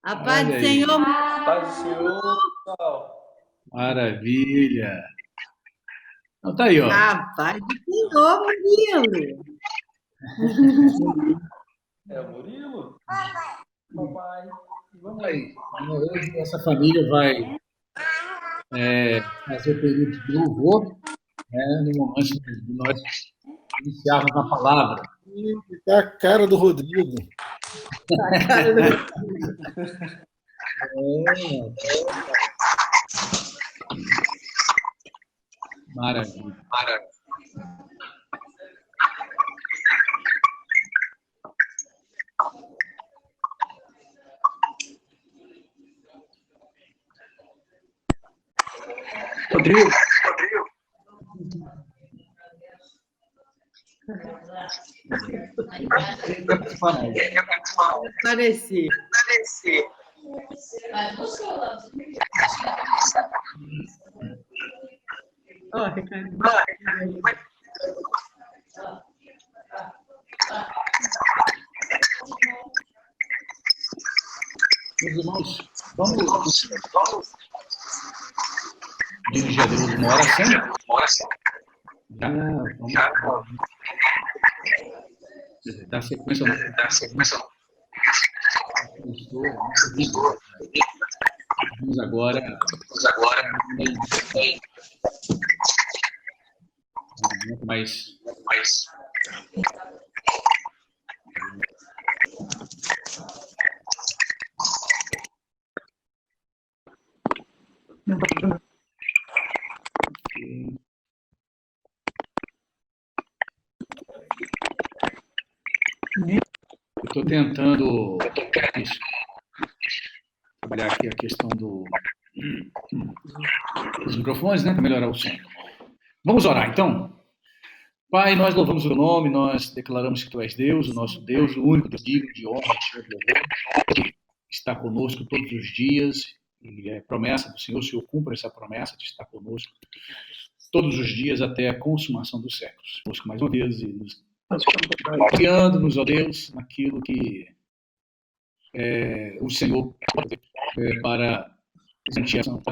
A paz do Olha aí, Senhor, Paz do Senhor, pessoal. maravilha. Então tá aí, ó. a paz do Senhor, Murilo. É o Murilo, papai. Então Vamos tá aí. aí. Hoje essa família vai fazer o período de louvor, no momento de nós iniciarmos a palavra. É a cara do Rodrigo. A cara do... Maravilha. Rodrigo. Vai participar, não. Aparecer. Ó, Ricardo. Meus irmãos, vamos dirigir a Deus uma oração. Vamos dar sequência. Vamos agora. Mais. Eu estou tentando trabalhar aqui a questão dos microfones, para melhorar o som. Vamos orar, então? Pai, nós louvamos o teu nome, nós declaramos que tu és Deus, o nosso Deus, o único Deus digno de honra, que está conosco todos os dias, e é promessa do Senhor, o Senhor cumpre essa promessa de estar conosco todos os dias até a consumação dos séculos. Conosco mais uma vez e nos guiando-nos, ó Deus, naquilo que o Senhor para presenteação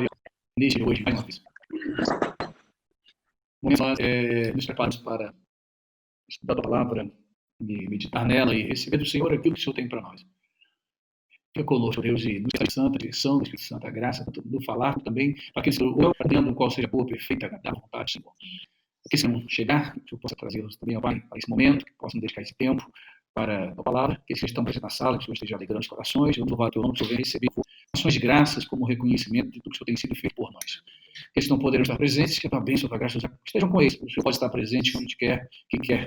neste hoje mais uma vez. Nós nos preparamos para estudar a palavra, meditar nela e receber do Senhor aquilo que o Senhor tem para nós. Fica conosco, Deus, e nos Santa, a direção do Espírito Santo, a graça do falar também, para que o Senhor, dentro qual seja a boa, perfeita, agradável vontade, Senhor. Que se não chegar, que o Senhor possa trazê-los também, Pai, para esse momento, que possam dedicar esse tempo para a palavra, que eles estão presentes na sala, que o Senhor esteja alegrando os corações, vamos louvar o teu nome, que o Senhor venha receber ações de graças como reconhecimento de tudo que o Senhor tem sido feito por nós. Que eles não poderão estar presentes, que a tua bênção, a tua graça estejam com eles. O Senhor pode estar presente onde quer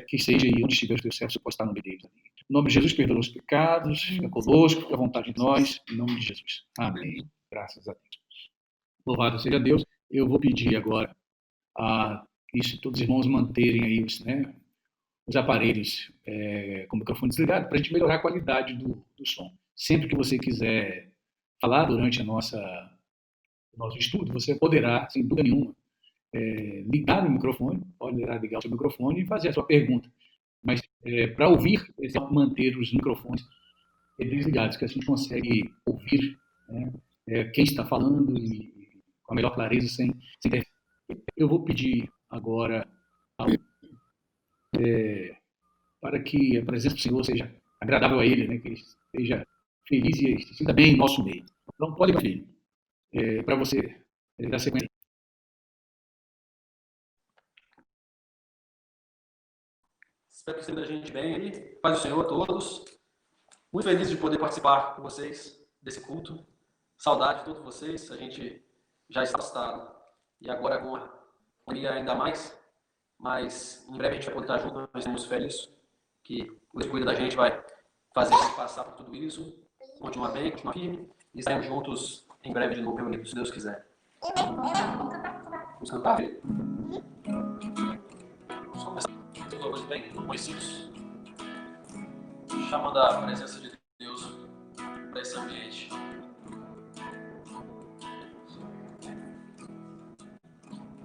que seja e onde estiver os teus servos, o Senhor pode estar no meio deles. Em nome de Jesus, perdoa os pecados, fica conosco, fica à vontade de nós, em nome de Jesus. Amém. Graças a Deus. Louvado seja Deus. Eu vou pedir agora isso, todos os irmãos manterem aí os aparelhos com o microfone desligado para a gente melhorar a qualidade do som. Sempre que você quiser falar durante o nosso estudo, você poderá, sem dúvida nenhuma, ligar o microfone, pode ligar o seu microfone e fazer a sua pergunta. Mas para ouvir, é só manter os microfones desligados, que a gente consegue ouvir quem está falando e com a melhor clareza, sem interferência. Eu vou pedir agora para que a presença do Senhor seja agradável a Ele, que Ele esteja feliz e se sinta bem em nosso meio. Então, pode ir, filho, para você dar sequência. Espero que esteja a gente bem aí. Paz do Senhor a todos. Muito feliz de poder participar com vocês desse culto. Saudade de todos vocês. A gente já está afastado e agora com a pandemia ainda mais. Mas em breve a gente vai poder estar junto. Nós temos fé nisso, que o Deus cuida da gente, vai fazer a gente passar por tudo isso, continuar bem, continuar firme e estaremos juntos em breve de novo reunidos, se Deus quiser. Vamos cantar, filho? Vamos começar com louvores bem conhecidos, chamando a presença de Deus para esse ambiente.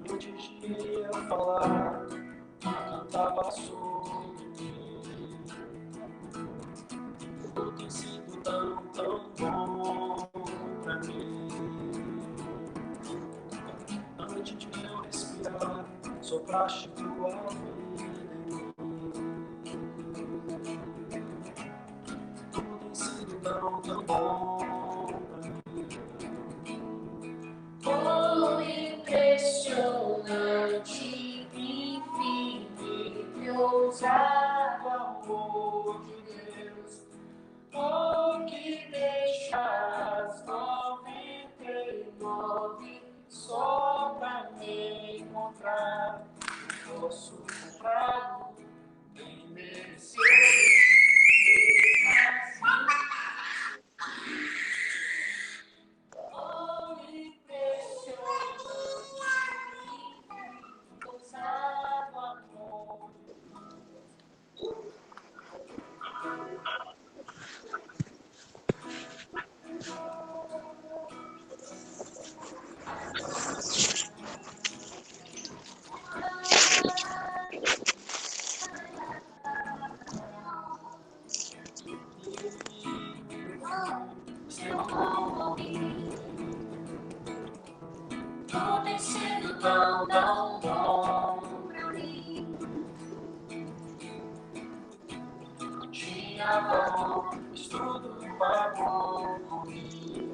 Eu te queria falar, cantava sobre mim. Tudo tem sido tão bom. sopraste tua vida em mim. Tudo tem sido tão, tão bom pra mim. Oh, impressionante, infinito, ousado amor de Deus. Oh, que deixas 99 só pra me encontrar. Posso comprá-lo, nem merecer. Oh, impressionante, ousado amor. Tudo tem sido tão, tão bom pra mim. Tinha bom, mas tudo pagou por mim.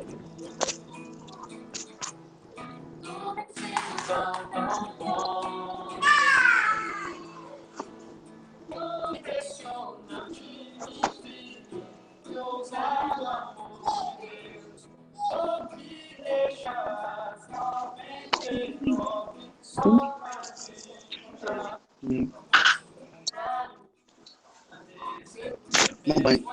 Tudo tem sido Tão, tão bom. tão impressionante, infinito, ousado amor de Deus. Oh, que deixas 99 só pra me encontrar. Mamãe.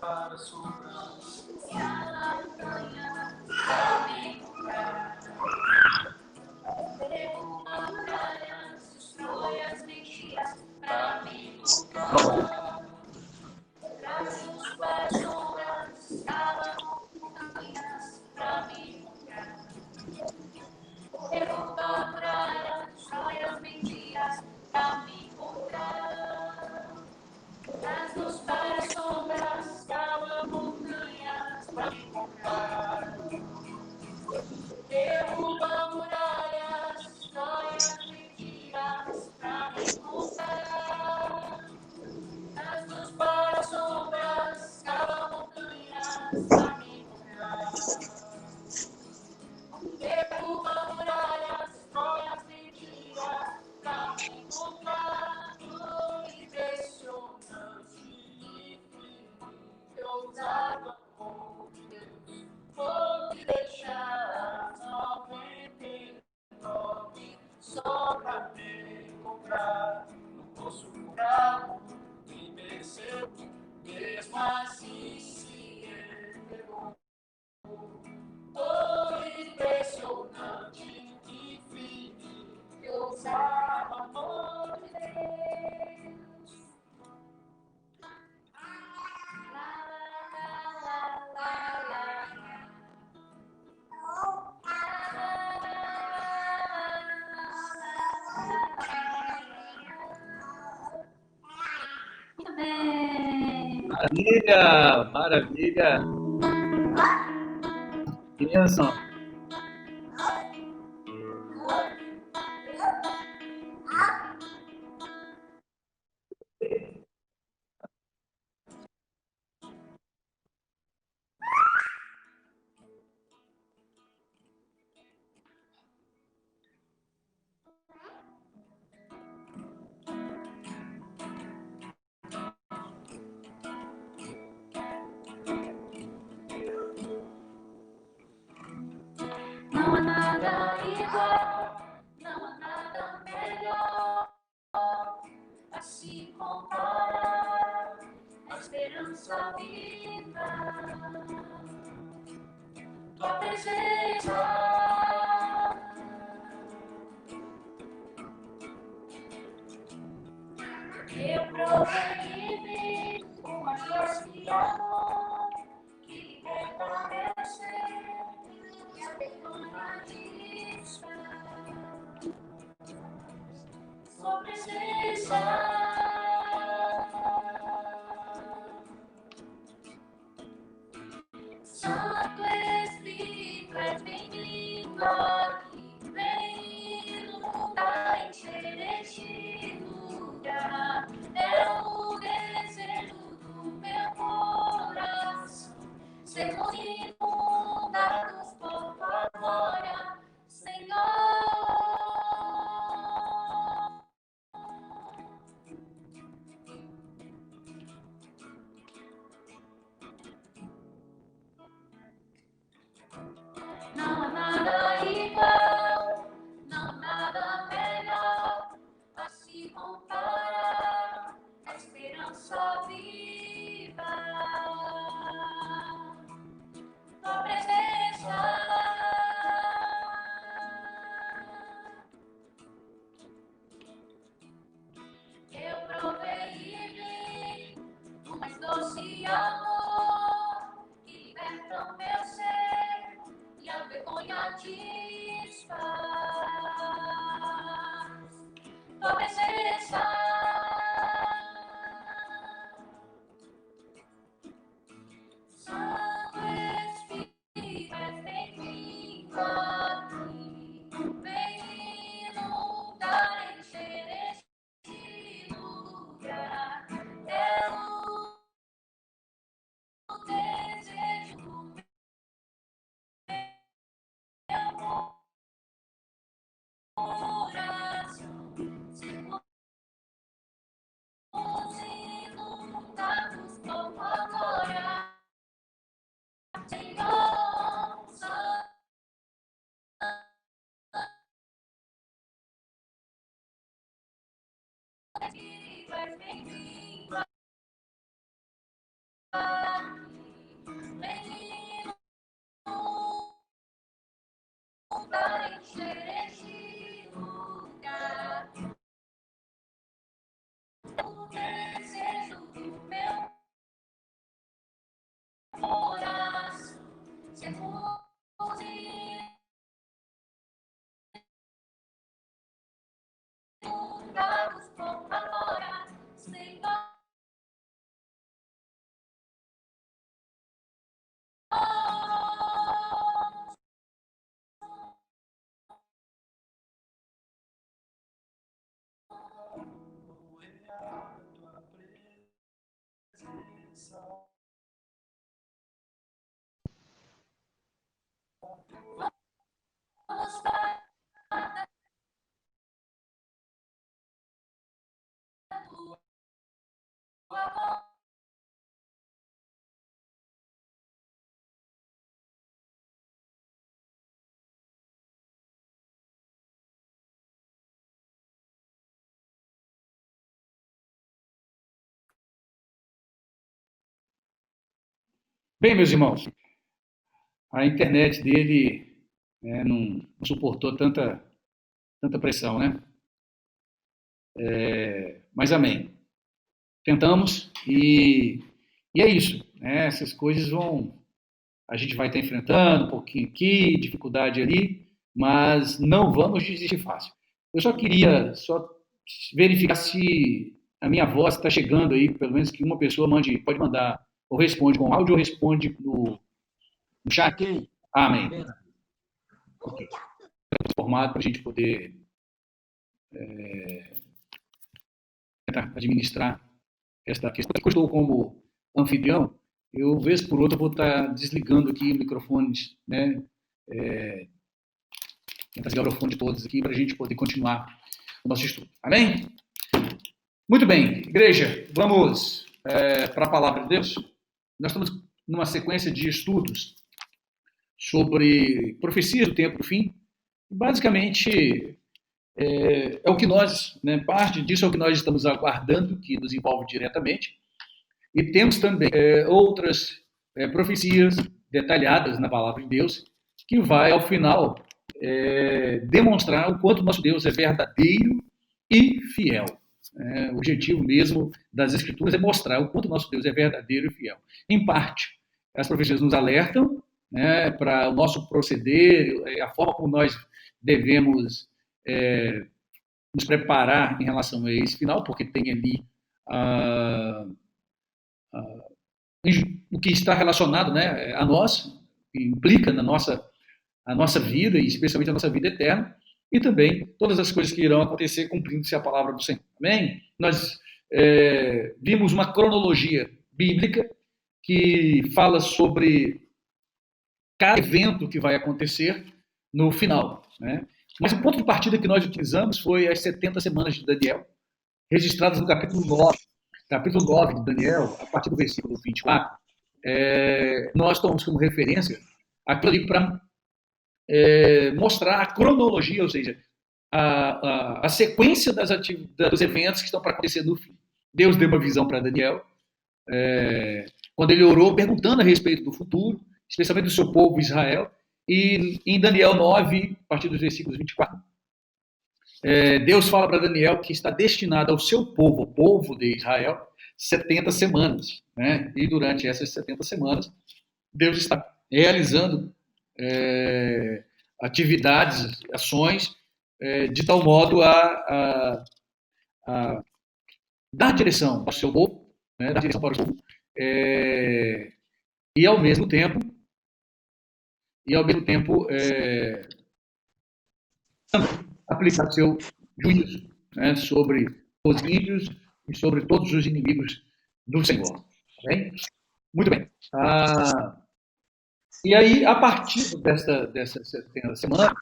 Para sobrança, Destrói as mentiras pra me traz luz para as sombras, cava montanhas pra me encontrar. Derruba muralhas, destrói as mentiras pra me encontrar. Traz luz para as sombras, cava montanhas pra me encontrar. Derruba muralhas, destrói as mentiras pra me encontrar. Traz luz para as sombras, cava montanhas pra me encontrar. Derruba muralhas, destrói as mentiras pra me encontrar. Impressionante, infinito, ousado amor de Deus. Vou te deixar 99 só pra me encontrar. não posso comprá-lo, nem mereceu, mesmo assim se entregou. Oh, impressionante, infinito, ousado amor de Deus. Amém. Maravilha, maravilha. Que bênção. Não há nada igual, não há nada melhor a se comparar a esperança viva. Tua presença eu provei de mim, doce amor que liberta meu ser e a vergonha desfaz. Sua presença. Santo Espírito, és bem-vindo aqui, vem lutar, encher este lugar. É o desejo do meu coração, sermos inundados por tua glória, Senhor. Não há nada igual, não há nada melhor a se comparar, a esperança viva, tua presença. Eu provei e vi o mais doce amor que liberta o meu ser e a vergonha desfaz. Tua presença. Santo Espírito, és bem-vindo aqui, vem inundar, encher este lugar. É o desejo do meu coração, sermos inundados por tua glória, Senhor. Santo Espírito, és bem-vindo aqui, vem inundar, encher este lugar. O desejo do meu coração, sermos inundados por tua glória, Senhor. Vamos para a tua voz. Bem, meus irmãos, a internet dele não suportou tanta pressão, né? Mas amém. Tentamos e é isso, né? Essas coisas a gente vai estar enfrentando um pouquinho aqui, dificuldade ali, mas não vamos desistir fácil. Eu só queria verificar se a minha voz está chegando aí, pelo menos que uma pessoa pode mandar, ou responde com áudio ou responde no chat. Ok. Amém. Ok. Formado para a gente poder tentar administrar esta questão. Eu estou como anfitrião, eu, vez por outra, vou estar desligando aqui microfones, né? Tentar desligar o microfone de todos aqui para a gente poder continuar o nosso estudo. Amém? Muito bem, igreja, vamos para a palavra de Deus. Nós estamos numa sequência de estudos sobre profecias do tempo do fim. Basicamente, é o que nós, né, parte disso é o que nós estamos aguardando, que nos envolve diretamente. E temos também outras profecias detalhadas na palavra de Deus, que vai, ao final, demonstrar o quanto nosso Deus é verdadeiro e fiel. O objetivo mesmo das Escrituras é mostrar o quanto o nosso Deus é verdadeiro e fiel. Em parte, as profecias nos alertam, né, para o nosso proceder, a forma como nós devemos nos preparar em relação a esse final, porque tem ali o que está relacionado, né, a nós, que implica a nossa vida, e especialmente a nossa vida eterna, e também todas as coisas que irão acontecer cumprindo-se a palavra do Senhor. Amém? Nós vimos uma cronologia bíblica que fala sobre cada evento que vai acontecer no final, né? Mas o ponto de partida que nós utilizamos foi as 70 semanas de Daniel, registradas no capítulo 9. Capítulo 9 de Daniel, a partir do versículo 24, nós tomamos como referência aquilo ali para mostrar a cronologia, ou seja, a sequência dos eventos que estão para acontecer no fim. Deus deu uma visão para Daniel, quando ele orou perguntando a respeito do futuro, especialmente do seu povo Israel, e em Daniel 9, a partir dos versículos 24, Deus fala para Daniel que está destinado ao seu povo, o povo de Israel, 70 semanas. Né? E durante essas 70 semanas, Deus está realizando atividades, ações, de tal modo a dar direção ao seu povo, né? Dar direção para o seu povo, e ao mesmo tempo aplicar seu juízo, né, sobre os ímpios e sobre todos os inimigos do Senhor. Tá bem? Muito bem. E aí, a partir dessa 70 semana,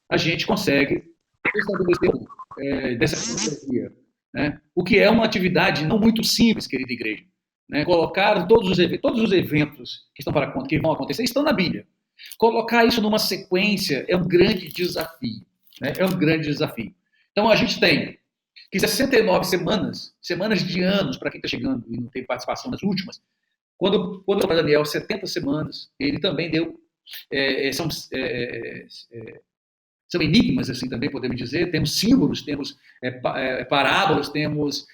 a gente consegue estabelecer dessa cronologia, né, o que é uma atividade não muito simples, querida igreja. Né, colocar todos os eventos que vão acontecer estão na Bíblia. Colocar isso numa sequência é um grande desafio. Né? É um grande desafio. Então, a gente tem que 69 semanas de anos, para quem está chegando e não tem participação nas últimas, quando o Daniel, 70 semanas, ele também deu, são enigmas, assim também podemos dizer, temos símbolos, temos parábolas, temos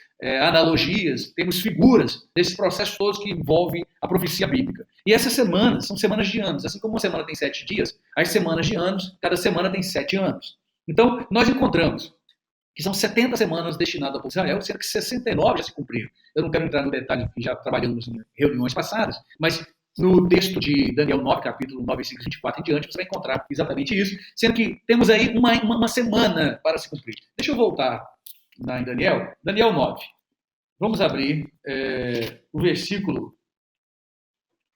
analogias, temos figuras desses processos todos que envolvem a profecia bíblica. E essas semanas são semanas de anos. Assim como uma semana tem 7 dias, as semanas de anos, cada semana tem 7 anos. Então, nós encontramos que são 70 semanas destinadas ao povo de Israel, sendo que 69 já se cumpriram. Eu não quero entrar no detalhe, que já trabalhamos em reuniões passadas, mas no texto de Daniel 9, capítulo 9, versículos 24 em diante, você vai encontrar exatamente isso, sendo que temos aí uma semana para se cumprir. Deixa eu voltar em Daniel 9. Vamos abrir o versículo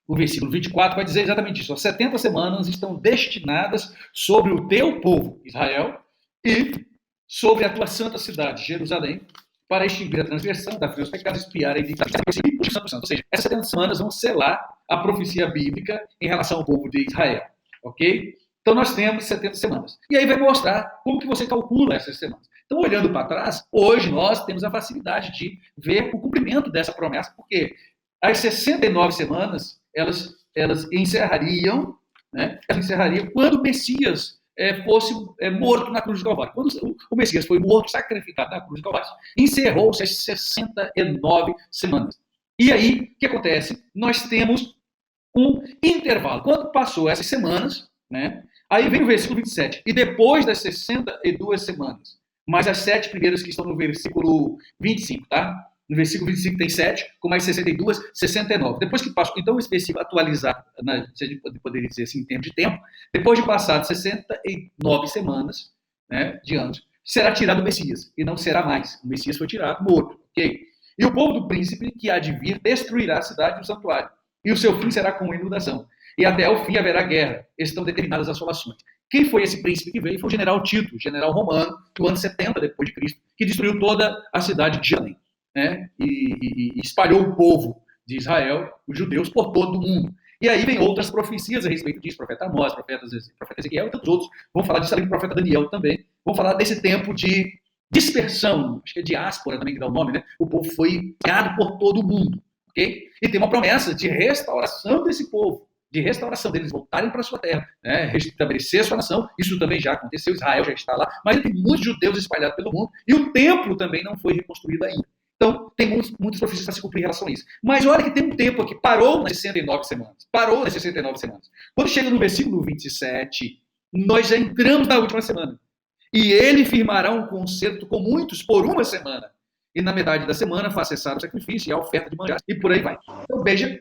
24, vai dizer exatamente isso. As 70 semanas estão destinadas sobre o teu povo, Israel, e sobre a tua santa cidade, Jerusalém, para extinguir a transgressão, dar fim aos pecados, expiar a iniquidade. Ou seja, essas 70 semanas vão selar a profecia bíblica em relação ao povo de Israel. Ok? Então, nós temos 70 semanas. E aí vai mostrar como que você calcula essas semanas. Então, olhando para trás, hoje nós temos a facilidade de ver o cumprimento dessa promessa, porque as 69 semanas, elas encerrariam, né? Elas encerrariam quando o Messias fosse morto na cruz de Calvário. Quando o Messias foi morto, sacrificado na cruz de Calvário, encerrou-se as 69 semanas. E aí, o que acontece? Nós temos um intervalo. Quando passou essas semanas, né? Aí vem o versículo 27. E depois das 62 semanas, mais as 7 primeiras que estão no versículo 25, tá? No versículo 25 tem 7, com mais 62, 69. Depois que passou, então esse versículo atualizado, se a gente poderia dizer assim, em termos de tempo, depois de passar 69 semanas, né, de anos, será tirado o Messias, e não será mais. O Messias foi tirado, morto, ok? E o povo do príncipe que há de vir destruirá a cidade e o santuário, e o seu fim será com inundação. E até o fim haverá guerra. Estão determinadas as assolações. Quem foi esse príncipe que veio? Foi o general Tito, general romano, do ano 70 depois de Cristo, que destruiu toda a cidade de Jerusalém, né? E espalhou o povo de Israel, os judeus, por todo o mundo. E aí vem outras profecias a respeito disso, profeta Amós, profeta Ezequiel e tantos outros. Vamos falar disso ali do profeta Daniel também. Vamos falar desse tempo de dispersão, acho que é diáspora também que dá o nome, né? O povo foi criado por todo o mundo, ok? E tem uma promessa de restauração desse povo, de restauração deles voltarem para a sua terra, né, restabelecer a sua nação. Isso também já aconteceu, Israel já está lá, mas tem muitos judeus espalhados pelo mundo e o templo também não foi reconstruído ainda. Então, tem muitas profecias para se cumprir em relação a isso. Mas olha que tem um tempo aqui, parou nas 69 semanas. Parou nas 69 semanas. Quando chega no versículo 27, nós já entramos na última semana. E ele firmará um concerto com muitos por uma semana. E na metade da semana faz cessar o sacrifício e a oferta de manjares. E por aí vai. Então veja,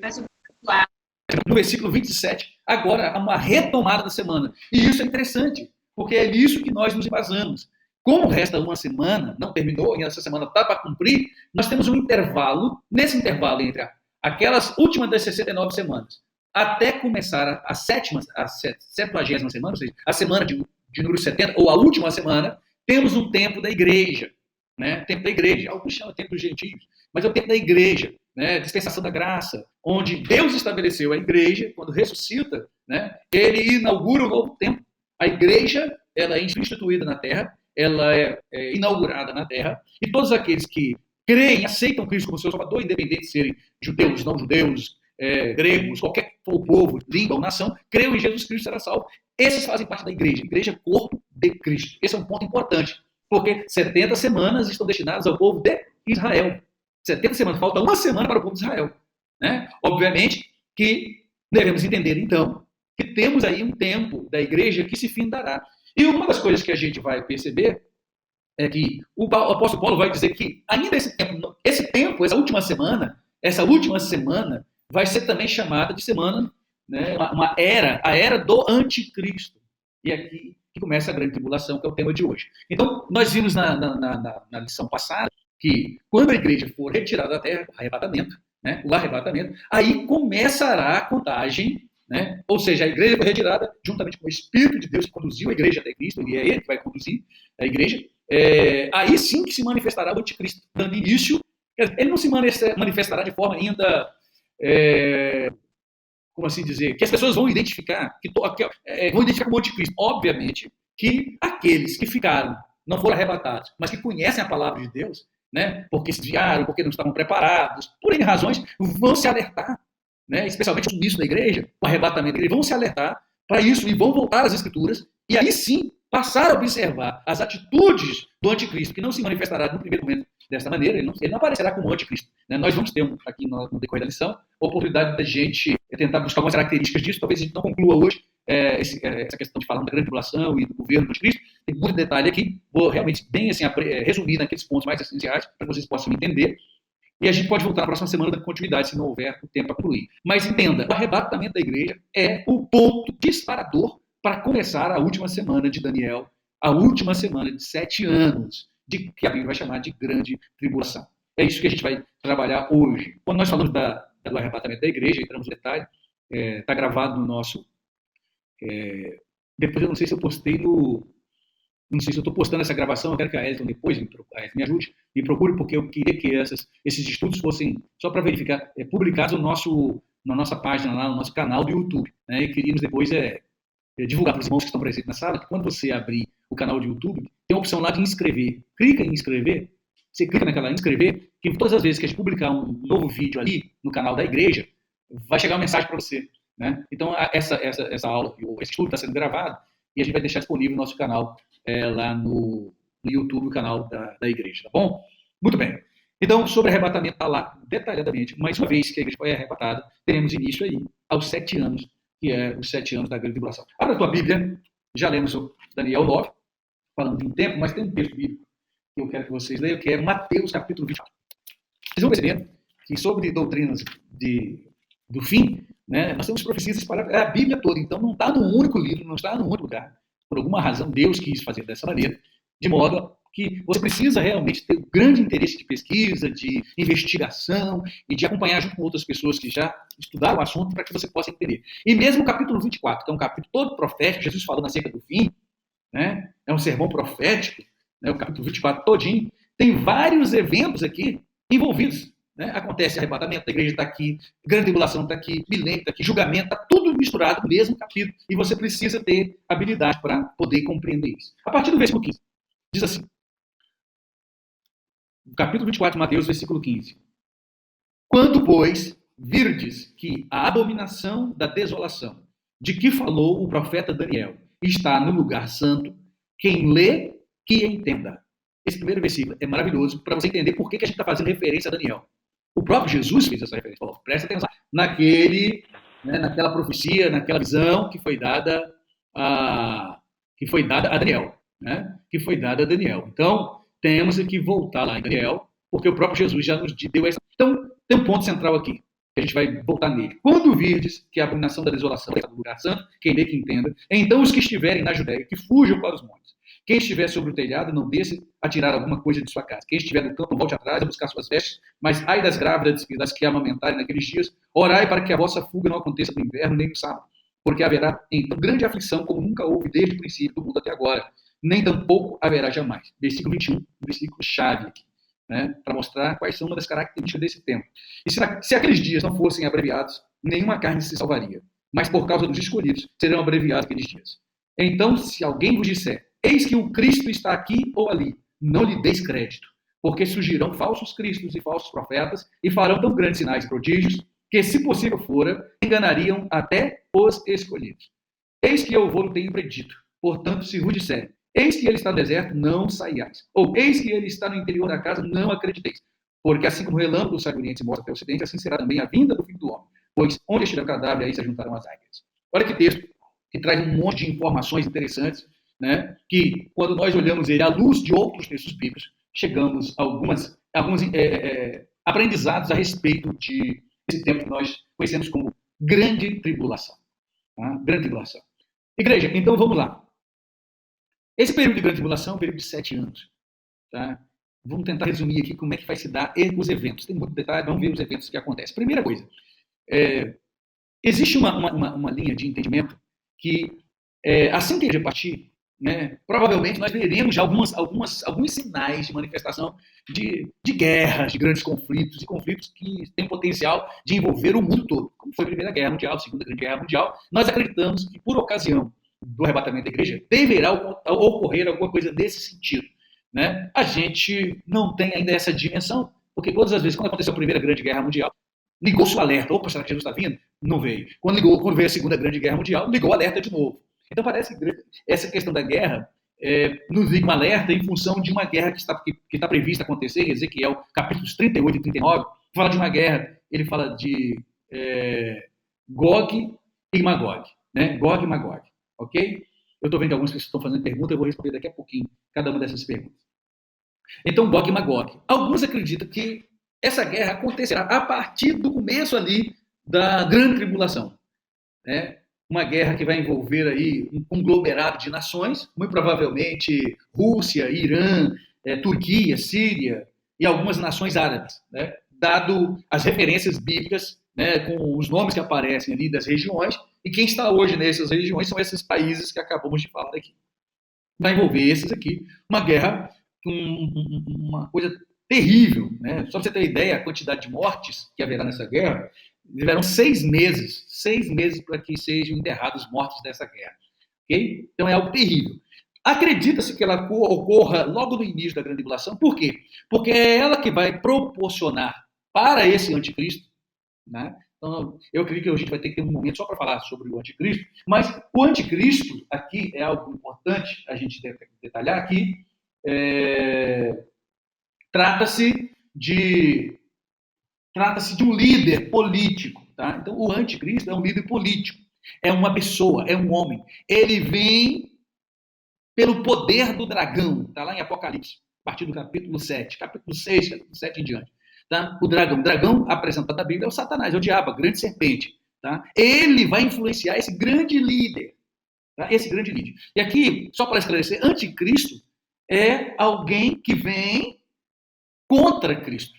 no versículo 27, agora há uma retomada da semana. E isso é interessante, porque é nisso que nós nos embasamos. Como resta uma semana, não terminou, e essa semana está para cumprir, nós temos um intervalo, nesse intervalo entre aquelas últimas das 69 semanas, até começar a 70ª semana, ou seja, a semana de número 70, ou a última semana, temos um tempo da igreja, né? Tempo da igreja, alguns chamam tempo dos gentios, mas é o tempo da igreja, né? Dispensação da graça, onde Deus estabeleceu a igreja, quando ressuscita, né? Ele inaugura um novo tempo. A igreja, ela é instituída na terra, ela é inaugurada na terra, e todos aqueles que creem, aceitam Cristo como seu Salvador, independente de serem judeus, não judeus, gregos, qualquer povo, língua ou nação, creiam em Jesus Cristo e será salvo. Esses fazem parte da igreja. Igreja é corpo de Cristo. Esse é um ponto importante, porque 70 semanas estão destinadas ao povo de Israel. 70 semanas, falta uma semana para o povo de Israel, né? Obviamente que devemos entender, então, que temos aí um tempo da igreja que se findará. E uma das coisas que a gente vai perceber é que o apóstolo Paulo vai dizer que ainda esse tempo, essa última semana, vai ser também chamada de semana, né, uma era, a era do anticristo. E aqui que começa a grande tribulação, que é o tema de hoje. Então, nós vimos na lição passada que quando a igreja for retirada da terra, o arrebatamento, aí começará a contagem, né? Ou seja, a igreja foi retirada juntamente com o Espírito de Deus que conduziu a igreja até Cristo, e é ele que vai conduzir a igreja. Aí sim que se manifestará o anticristo, dando início. Ele não se manifestará de forma ainda, como assim dizer, que as pessoas vão identificar, vão identificar como anticristo. Obviamente que aqueles que ficaram, não foram arrebatados, mas que conhecem a palavra de Deus, né? Porque se desviaram, porque não estavam preparados, por N razões, vão se alertar, né? Especialmente o sumiço da igreja, o arrebatamento da igreja, vão se alertar para isso e vão voltar às Escrituras e aí sim passar a observar as atitudes do anticristo, que não se manifestará no primeiro momento desta maneira, ele não aparecerá como anticristo, né? Nós vamos ter aqui no decorrer da lição a oportunidade da gente tentar buscar algumas características disso, talvez a gente não conclua hoje essa questão de falar da grande tribulação e do governo do anticristo, tem muito detalhe aqui, vou realmente bem assim, resumir naqueles pontos mais essenciais para que vocês possam entender. E a gente pode voltar na próxima semana da continuidade, se não houver o tempo para concluir. Mas entenda, o arrebatamento da igreja é o ponto disparador para começar a última semana de Daniel, a última semana de 7 anos, que a Bíblia vai chamar de grande tribulação. É isso que a gente vai trabalhar hoje. Quando nós falamos do arrebatamento da igreja, entramos no detalhe, está gravado no nosso... depois eu não sei se eu postei não sei se eu estou postando essa gravação, eu quero que a Elton depois me ajude, me procure, porque eu queria que esses estudos fossem, só para verificar, publicados na nossa página, lá no nosso canal do YouTube, né? E queríamos depois divulgar para os irmãos que estão presentes na sala, que quando você abrir o canal do YouTube, tem a opção lá de inscrever. Clica em inscrever, você clica naquela inscrever, que todas as vezes que a gente publicar um novo vídeo ali no canal da igreja, vai chegar uma mensagem para você, né? Então, essa aula, esse estudo está sendo gravado, e a gente vai deixar disponível no nosso canal, lá no YouTube, o canal da igreja, tá bom? Muito bem. Então, sobre arrebatamento, está lá detalhadamente. Mais uma vez que a igreja foi arrebatada, teremos início aí aos 7 anos, que é os 7 anos da grande tribulação. Abra a tua Bíblia, já lemos o Daniel 9, falando de um tempo, mas tem um texto bíblico que eu quero que vocês leiam, que é Mateus capítulo 24. Vocês vão perceber que sobre doutrinas do fim, né, nós temos profecias espalhadas, a Bíblia toda, então não está num único livro, não está num único lugar. Por alguma razão, Deus quis fazer dessa maneira, de modo que você precisa realmente ter um grande interesse de pesquisa, de investigação e de acompanhar junto com outras pessoas que já estudaram o assunto para que você possa entender. E mesmo o capítulo 24, que é um capítulo todo profético, Jesus falando acerca do fim, né, é um sermão profético, né, o capítulo 24 todinho, tem vários eventos aqui envolvidos. Né? Acontece arrebatamento, a igreja está aqui, grande tribulação está aqui, milênio está aqui, julgamento, está tudo misturado no mesmo capítulo. E você precisa ter habilidade para poder compreender isso. A partir do versículo 15, diz assim, capítulo 24 de Mateus, versículo 15. Quando, pois, virdes que a abominação da desolação, de que falou o profeta Daniel, está no lugar santo, quem lê, que entenda. Esse primeiro versículo é maravilhoso para você entender por que a gente está fazendo referência a Daniel. O próprio Jesus fez essa referência. Falou, presta atenção naquela profecia, naquela visão que foi dada a Daniel. Né? Que foi dada a Daniel. Então, temos que voltar lá em Daniel, porque o próprio Jesus já nos deu essa. Então, tem um ponto central aqui, que a gente vai voltar nele. Quando virdes que a abominação da desolação está no lugar santo, quem lê que entenda, então os que estiverem na Judéia, que fujam para os montes. Quem estiver sobre o telhado, não desça a tirar alguma coisa de sua casa. Quem estiver no campo, volte atrás a buscar suas vestes. Mas ai das grávidas e das que amamentarem naqueles dias, orai para que a vossa fuga não aconteça no inverno nem no sábado. Porque haverá então grande aflição, como nunca houve desde o princípio do mundo até agora. Nem tampouco haverá jamais. Versículo 21, versículo chave aqui, né, para mostrar quais são uma das características desse tempo. E se aqueles dias não fossem abreviados, nenhuma carne se salvaria. Mas por causa dos escolhidos, serão abreviados aqueles dias. Então, se alguém vos disser, eis que o Cristo está aqui ou ali, não lhe deis crédito, porque surgirão falsos cristos e falsos profetas e farão tão grandes sinais e prodígios que, se possível fora, enganariam até os escolhidos. Eis que eu vou tenho predito. Portanto, se vos disser, eis que ele está no deserto, não saiais. Ou eis que ele está no interior da casa, não acrediteis. Porque assim como o relâmpago sai do Oriente e mostra até o Ocidente, assim será também a vinda do Filho do Homem. Pois onde estiver o cadáver, aí se juntarão as águias. Olha que texto que traz um monte de informações interessantes, né, que, quando nós olhamos ele à luz de outros textos bíblicos, chegamos a alguns aprendizados a respeito desse tempo que nós conhecemos como grande tribulação. Tá? Grande tribulação. Igreja, então vamos lá. Esse período de grande tribulação é um período de 7 anos. Tá? Vamos tentar resumir aqui como é que vai se dar os eventos. Tem muito detalhe, vamos ver os eventos que acontecem. Primeira coisa, existe uma linha de entendimento que, assim que a gente partir, né, provavelmente nós veremos já alguns sinais de manifestação de guerras, de grandes conflitos, e conflitos que têm potencial de envolver o mundo todo, como foi a Primeira Guerra Mundial, a Segunda Grande Guerra Mundial. Nós acreditamos que, por ocasião do arrebatamento da igreja, deverá ocorrer alguma coisa nesse sentido. Né? A gente não tem ainda essa dimensão, porque todas as vezes, quando aconteceu a Primeira Grande Guerra Mundial, ligou-se o alerta. Opa, será que Jesus está vindo? Não veio. Quando veio a Segunda Grande Guerra Mundial, ligou o alerta de novo. Então parece que essa questão da guerra nos liga um alerta em função de uma guerra que está prevista acontecer. Ezequiel, capítulos 38 e 39, fala de uma guerra, ele fala de Gog e Magog. Né? Gog e Magog. Ok? Eu estou vendo que alguns que estão fazendo perguntas, eu vou responder daqui a pouquinho cada uma dessas perguntas. Então, Gog e Magog. Alguns acreditam que essa guerra acontecerá a partir do começo ali da grande tribulação. Né? Uma guerra que vai envolver aí um conglomerado de nações, muito provavelmente Rússia, Irã, Turquia, Síria e algumas nações árabes, né? Dado as referências bíblicas, né, com os nomes que aparecem ali das regiões, e quem está hoje nessas regiões são esses países que acabamos de falar aqui. Vai envolver esses aqui, uma guerra, uma coisa terrível, né? Só para você ter ideia, a quantidade de mortes que haverá nessa guerra, tiveram 6 meses para que sejam enterrados os mortos dessa guerra. Okay? Então é algo terrível. Acredita-se que ela ocorra logo no início da grande tribulação. Por quê? Porque é ela que vai proporcionar para esse anticristo, né? Então, eu acredito que a gente vai ter que ter um momento só para falar sobre o anticristo, mas o anticristo aqui é algo importante a gente detalhar aqui. Trata-se de um líder político. Tá? Então, o anticristo é um líder político, é uma pessoa, é um homem. Ele vem pelo poder do dragão, está lá em Apocalipse, a partir do capítulo 7, capítulo 6, capítulo 7 em diante. Tá? O dragão apresentado na Bíblia é o Satanás, é o diabo, a grande serpente. Tá? Ele vai influenciar esse grande líder. Tá? Esse grande líder. E aqui, só para esclarecer, anticristo é alguém que vem contra Cristo.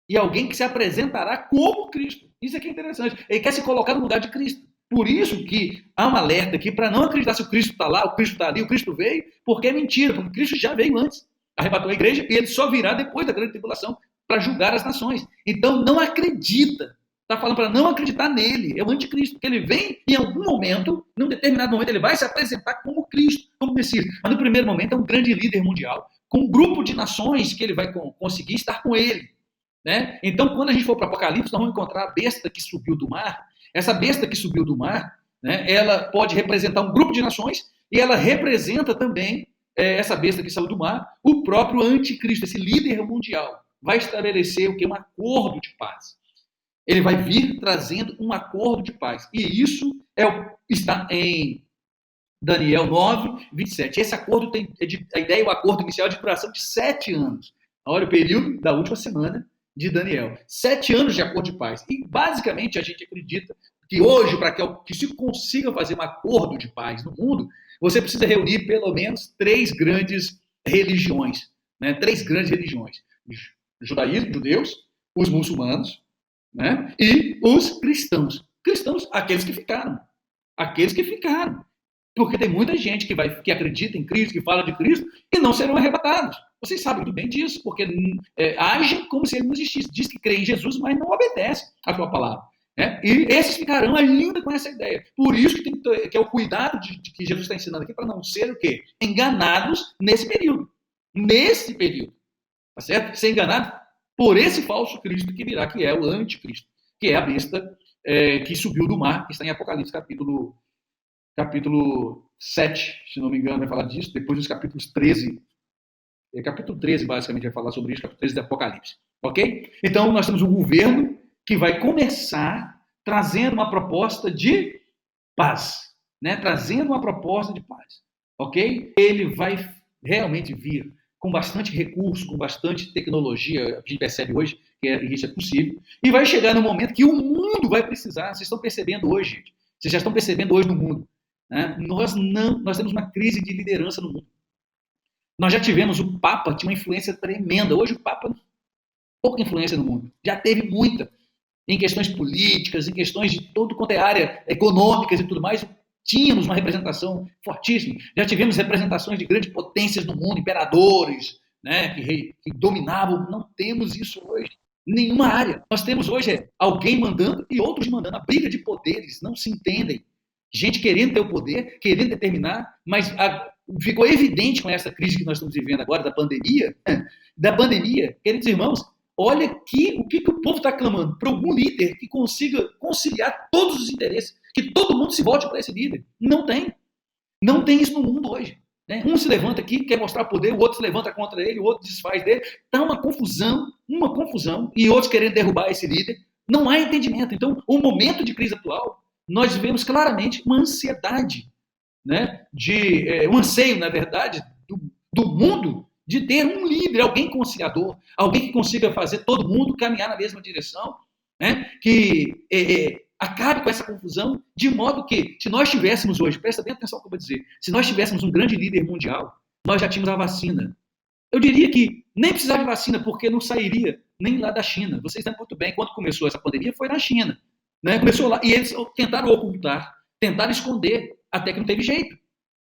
E alguém que se apresentará como Cristo. Isso aqui é interessante. Ele quer se colocar no lugar de Cristo. Por isso que há um alerta aqui para não acreditar se o Cristo está lá, o Cristo está ali, o Cristo veio, porque é mentira, porque Cristo já veio antes. Arrebatou a igreja e ele só virá depois da grande tribulação para julgar as nações. Então não acredita. Está falando para não acreditar nele. É o anticristo, porque ele vem em algum momento, num determinado momento, ele vai se apresentar como Cristo, como Messias. Mas no primeiro momento é um grande líder mundial, com um grupo de nações que ele vai conseguir estar com ele. Né? Então, quando a gente for para Apocalipse, nós vamos encontrar a besta que subiu do mar. Essa besta que subiu do mar, né, ela pode representar um grupo de nações e ela representa também, essa besta que saiu do mar, o próprio anticristo, esse líder mundial. Vai estabelecer o que? Um acordo de paz. Ele vai vir trazendo um acordo de paz. E isso está em Daniel 9, 27. Esse acordo tem a ideia, o acordo inicial de duração de 7 anos. Olha o período da última semana de Daniel. 7 anos de acordo de paz. E, basicamente, a gente acredita que hoje, para que se consiga fazer um acordo de paz no mundo, você precisa reunir pelo menos 3 grandes religiões. Né? 3 grandes religiões. Judaísmo, judeus, os muçulmanos, né? E os cristãos. Cristãos, aqueles que ficaram. Aqueles que ficaram. Porque tem muita gente que acredita em Cristo, que fala de Cristo, e não serão arrebatados. Vocês sabem muito bem disso, porque agem como se ele não existisse. Diz que crê em Jesus, mas não obedece a sua palavra. Né? E esses ficarão ainda com essa ideia. Por isso que é o cuidado de que Jesus está ensinando aqui, para não ser o quê? Enganados nesse período. Nesse período. Tá certo? Ser enganado por esse falso Cristo que virá, que é o anticristo, que é a besta que subiu do mar, que está em Apocalipse, capítulo 7, se não me engano, vai falar disso, depois dos capítulos 13. Capítulo 13, basicamente, vai falar sobre isso, capítulo 13 de Apocalipse. Ok? Então, nós temos um governo que vai começar trazendo uma proposta de paz. Né? Trazendo uma proposta de paz. Ok? Ele vai realmente vir com bastante recurso, com bastante tecnologia, a gente percebe hoje que isso é possível, e vai chegar no momento que o mundo vai precisar. Vocês estão percebendo hoje, gente. Vocês já estão percebendo hoje no mundo. Né? Nós temos uma crise de liderança no mundo. Nós já tivemos, o Papa tinha uma influência tremenda. Hoje o Papa, pouca influência no mundo. Já teve muita. Em questões políticas, em questões de todo quanto é área econômicas e tudo mais, tínhamos uma representação fortíssima. Já tivemos representações de grandes potências no mundo, imperadores, né, que dominavam. Não temos isso hoje em nenhuma área. Nós temos hoje alguém mandando e outros mandando. A briga de poderes não se entendem. Gente querendo ter o poder, querendo determinar, mas ficou evidente com essa crise que nós estamos vivendo agora, da pandemia, queridos irmãos, olha o que o povo está clamando, para algum líder que consiga conciliar todos os interesses, que todo mundo se volte para esse líder. Não tem. Não tem isso no mundo hoje. Né? Um se levanta aqui, quer mostrar poder, o outro se levanta contra ele, o outro desfaz dele. Está uma confusão, e outros querendo derrubar esse líder. Não há entendimento. Então, o momento de crise atual, nós vemos claramente uma ansiedade, né? Um anseio, na verdade, do mundo de ter um líder, alguém conciliador, alguém que consiga fazer todo mundo caminhar na mesma direção, né? Que acabe com essa confusão, de modo que, se nós tivéssemos hoje, presta bem atenção no que eu vou dizer, se nós tivéssemos um grande líder mundial, nós já tínhamos a vacina. Eu diria que nem precisava de vacina, porque não sairia nem lá da China. Vocês sabem muito bem, quando começou essa pandemia, foi na China. Né? Começou lá, e eles tentaram ocultar, tentaram esconder, até que não teve jeito.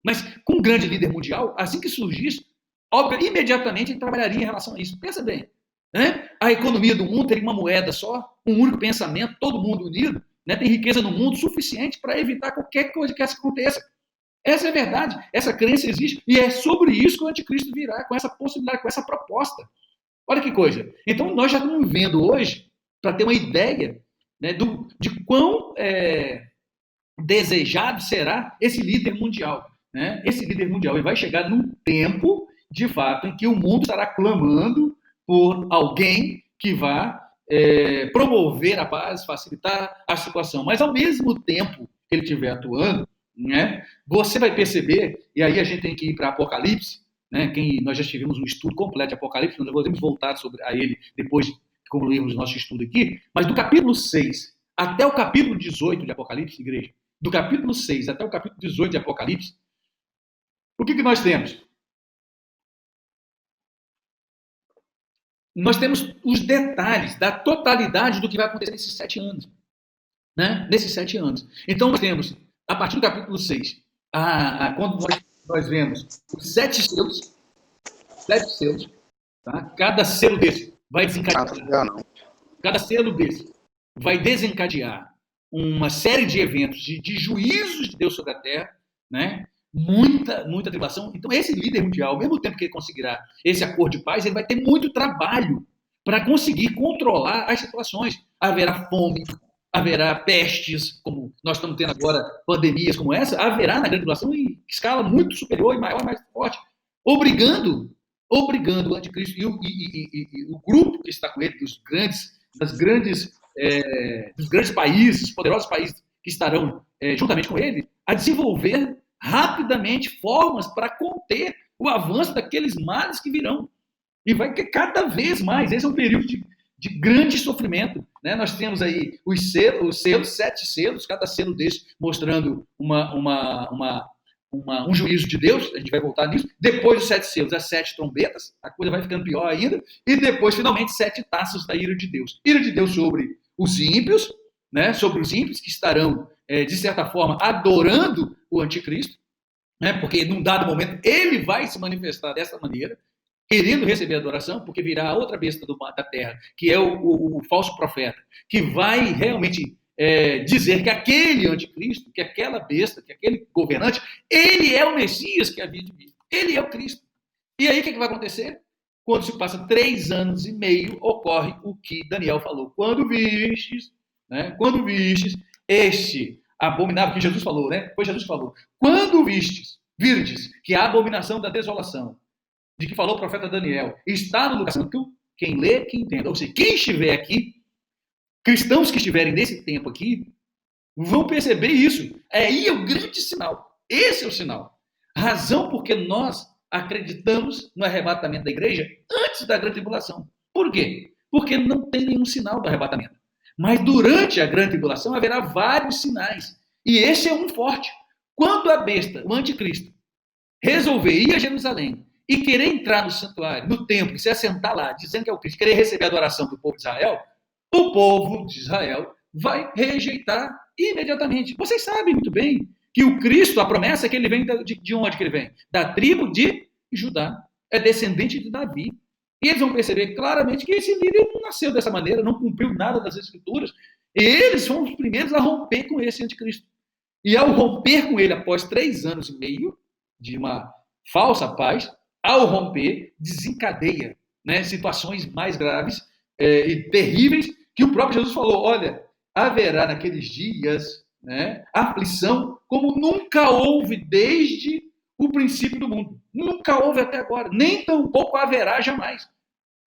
Mas com um grande líder mundial, assim que surgisse, óbvio, imediatamente ele trabalharia em relação a isso. Pensa bem, né? A economia do mundo teria uma moeda só, um único pensamento, todo mundo unido, né? Tem riqueza no mundo suficiente para evitar qualquer coisa que aconteça. Essa é a verdade, essa crença existe, e é sobre isso que o anticristo virá, com essa possibilidade, com essa proposta. Olha que coisa. Então, nós já estamos vendo hoje, para ter uma ideia, né, de quão desejado será esse líder mundial. Né? Esse líder mundial ele vai chegar num tempo, de fato, em que o mundo estará clamando por alguém que vá promover a paz, facilitar a situação. Mas, ao mesmo tempo que ele estiver atuando, né, você vai perceber, e aí a gente tem que ir para Apocalipse, né, nós já tivemos um estudo completo de Apocalipse, nós podemos voltar a ele depois de concluirmos o nosso estudo aqui, mas do capítulo 6 até o capítulo 18 de Apocalipse, igreja, do capítulo 6 até o capítulo 18 de Apocalipse, o que nós temos? Nós temos os detalhes da totalidade do que vai acontecer nesses 7 anos. Né? Nesses 7 anos. Então, nós temos, a partir do capítulo 6, quando nós vemos os 7 selos, tá? Cada selo desse vai desencadear. Cada selo desse vai desencadear uma série de eventos de juízos de Deus sobre a terra, né? Muita tribulação. Então, esse líder mundial, ao mesmo tempo que ele conseguirá esse acordo de paz, ele vai ter muito trabalho para conseguir controlar as situações. Haverá fome, haverá pestes, como nós estamos tendo agora, pandemias como essa, haverá na grande tribulação em escala muito superior e maior, mais forte, obrigando o anticristo e o grupo que está com ele, dos grandes países, poderosos países que estarão juntamente com ele, a desenvolver rapidamente formas para conter o avanço daqueles males que virão. E vai ter cada vez mais. Esse é um período de grande sofrimento. Né? Nós temos aí os selos, 7 selos, cada selo desse mostrando um juízo de Deus, a gente vai voltar nisso. Depois dos 7 selos, as 7 trombetas, a coisa vai ficando pior ainda. E depois, finalmente, 7 taças da ira de Deus. Ira de Deus sobre os ímpios, né? Sobre os ímpios que estarão, de certa forma, adorando o anticristo, né? Porque num dado momento ele vai se manifestar dessa maneira, querendo receber adoração, porque virá a outra besta da terra, que é o falso profeta, que vai realmente dizer que aquele anticristo, que aquela besta, que aquele governante, ele é o Messias que havia de vir. Ele é o Cristo. E aí o que vai acontecer? Quando se passa 3 anos e meio, ocorre o que Daniel falou. Quando vistes este abominável, que Jesus falou, né? Foi Jesus que falou. Quando virdes que a abominação da desolação, de que falou o profeta Daniel, está no lugar santo, quem lê, que entenda. Ou seja, quem estiver aqui, cristãos que estiverem nesse tempo aqui, vão perceber isso. Aí é o grande sinal. Esse é o sinal. A razão porque nós acreditamos no arrebatamento da igreja antes da grande tribulação. Por quê? Porque não tem nenhum sinal do arrebatamento. Mas durante a grande tribulação haverá vários sinais. E esse é um forte. Quando a besta, o anticristo, resolver ir a Jerusalém e querer entrar no santuário, no templo, e se assentar lá, dizendo que é o Cristo, querer receber a adoração do povo de Israel, o povo de Israel vai rejeitar imediatamente. Vocês sabem muito bem que o Cristo, a promessa é que ele vem de onde que ele vem? Da tribo de Judá. É descendente de Davi. E eles vão perceber claramente que esse líder não nasceu dessa maneira, não cumpriu nada das Escrituras. Eles foram os primeiros a romper com esse anticristo. E ao romper com ele após 3 anos e meio de uma falsa paz, ao romper, desencadeia, né, situações mais graves e terríveis, que o próprio Jesus falou, olha, haverá naqueles dias, né, aflição como nunca houve desde o princípio do mundo. Nunca houve até agora, nem tampouco haverá jamais.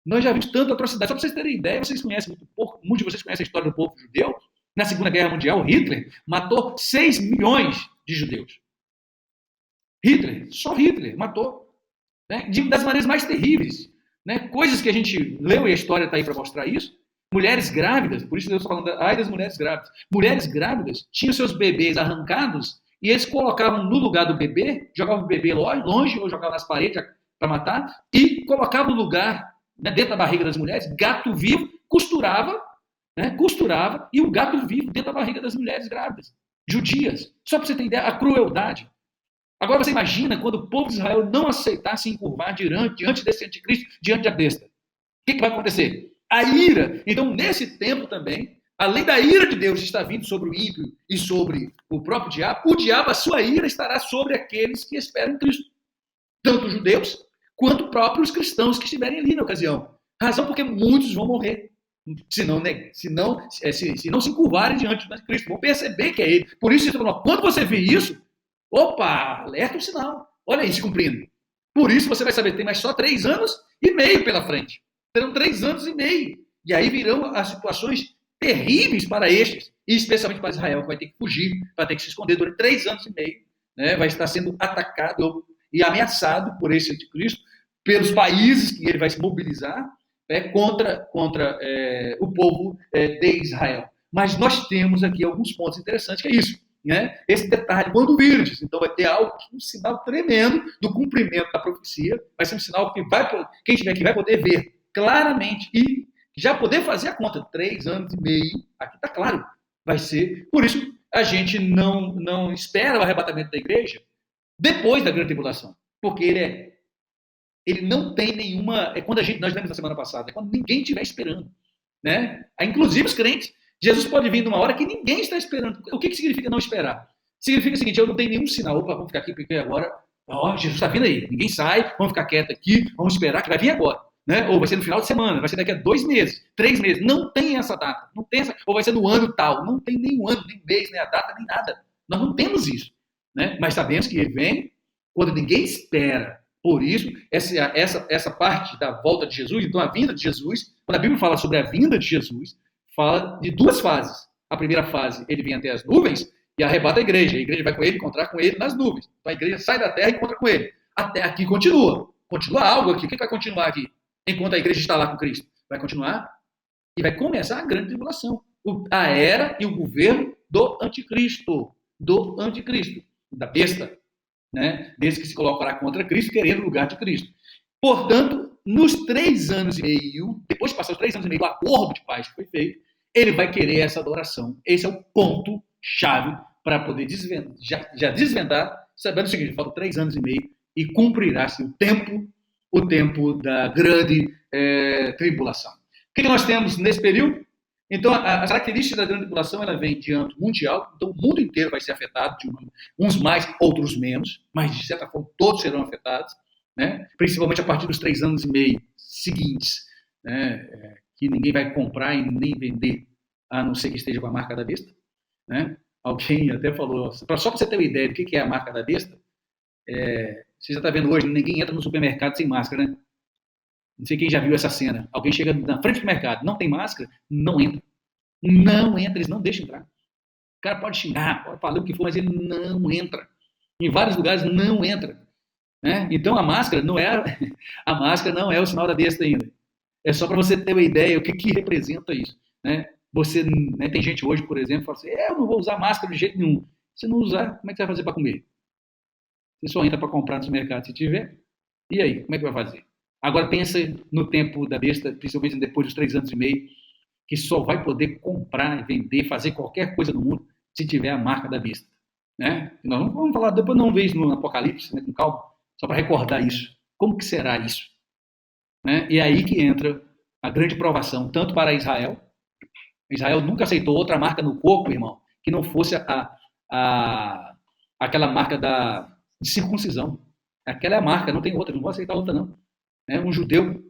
Nós já vimos tanta atrocidade. Só para vocês terem ideia, vocês conhecem muito pouco, muitos de vocês conhecem a história do povo judeu. Na Segunda Guerra Mundial, Hitler matou 6 milhões de judeus. Só Hitler matou. Né, das maneiras mais terríveis. Né, coisas que a gente leu e a história está aí para mostrar isso. Mulheres grávidas, por isso Deus está falando, ai das mulheres grávidas. Mulheres grávidas tinham seus bebês arrancados e eles colocavam no lugar do bebê, jogavam o bebê longe ou jogavam nas paredes para matar e colocavam no lugar, né, dentro da barriga das mulheres, gato vivo, costurava, e o gato vivo dentro da barriga das mulheres grávidas, judias. Só para você ter ideia, a crueldade. Agora você imagina quando o povo de Israel não aceitasse encurvar diante desse anticristo, diante da besta. O que vai acontecer? A ira. Então, nesse tempo também, além da ira de Deus estar vindo sobre o ímpio e sobre o próprio diabo, a sua ira estará sobre aqueles que esperam em Cristo. Tanto os judeus, quanto próprios cristãos que estiverem ali na ocasião. Razão porque muitos vão morrer. Se não se encurvarem diante de Cristo. Vão perceber que é ele. Por isso, quando você vê isso, opa, alerta o sinal. Olha aí se cumprindo. Por isso você vai saber que tem mais só 3 anos e meio pela frente. Terão 3 anos e meio. E aí virão as situações terríveis para estes, e especialmente para Israel, que vai ter que fugir, vai ter que se esconder durante 3 anos e meio. Né? Vai estar sendo atacado e ameaçado por esse anticristo, pelos países que ele vai se mobilizar, né, contra o povo de Israel. Mas nós temos aqui alguns pontos interessantes, que é isso. Né? Esse detalhe, quando virdes, então vai ter um sinal tremendo do cumprimento da profecia, vai ser um sinal que quem estiver aqui vai poder ver claramente e já poder fazer a conta. 3 anos e meio, aqui está claro, vai ser. Por isso, a gente não espera o arrebatamento da igreja depois da grande tribulação, porque ele não tem nenhuma. É quando nós vemos na semana passada, é quando ninguém estiver esperando. Né? Inclusive os crentes. Jesus pode vir numa hora que ninguém está esperando. O que significa não esperar? Significa o seguinte, eu não tenho nenhum sinal. Opa, vamos ficar aqui, porque agora, Jesus está vindo aí. Ninguém sai, vamos ficar quieto aqui, vamos esperar que vai vir agora. né? Ou vai ser no final de semana, vai ser daqui a 2 meses, 3 meses. Não tem essa data, não tem essa, ou vai ser no ano tal. Não tem nem o ano, nem o mês, nem a data, nem nada. Nós não temos isso, né? Mas sabemos que ele vem quando ninguém espera. Por isso, essa parte da volta de Jesus, então a vinda de Jesus, quando a Bíblia fala sobre a vinda de Jesus, fala de 2 fases. A primeira fase, ele vem até as nuvens e arrebata a igreja vai com ele, encontrar com ele nas nuvens. Então a igreja sai da terra e encontra com ele. Até aqui continua algo aqui. O que vai continuar aqui? Enquanto a igreja está lá com Cristo, vai continuar e vai começar a grande tribulação. A era e o governo do anticristo, da besta, né? Desse que se colocará contra Cristo, querendo o lugar de Cristo. Portanto, nos 3 anos e meio, depois de passar os 3 anos e meio do acordo de paz que foi feito, ele vai querer essa adoração. Esse é o ponto-chave para poder desvendar, sabendo o seguinte, faltam 3 anos e meio e cumprirá-se o tempo da grande tribulação. O que nós temos nesse período? Então, a característica da grande tribulação, ela vem de âmbito mundial, então o mundo inteiro vai ser afetado, uns mais, outros menos, mas de certa forma todos serão afetados, né? Principalmente a partir dos 3 anos e meio seguintes, né? Que ninguém vai comprar e nem vender, a não ser que esteja com a marca da besta, né? Alguém até falou, só para você ter uma ideia do que é a marca da besta, você já está vendo hoje, ninguém entra no supermercado sem máscara, né? Não sei quem já viu essa cena. Alguém chega na frente do mercado, não tem máscara, não entra. Não entra, eles não deixam entrar. O cara pode xingar, pode falar o que for, mas ele não entra. Em vários lugares não entra. Né? Então a máscara não é o sinal da besta ainda. É só para você ter uma ideia o que representa isso. Né? Você, né, tem gente hoje, por exemplo, que fala assim, eu não vou usar máscara de jeito nenhum. Se não usar, como é que você vai fazer para comer? Você só entra para comprar no mercado se tiver. E aí, como é que vai fazer? Agora pensa no tempo da besta, principalmente depois dos 3 anos e meio, que só vai poder comprar, vender, fazer qualquer coisa no mundo se tiver a marca da besta. Né? Nós vamos falar, depois não vejo no Apocalipse, né, com calma, só para recordar isso. Como que será isso? Né? E é aí que entra a grande provação, tanto para Israel. Israel nunca aceitou outra marca no corpo, irmão, que não fosse aquela marca de circuncisão. Aquela é a marca, não tem outra, não vou aceitar outra não. Um judeu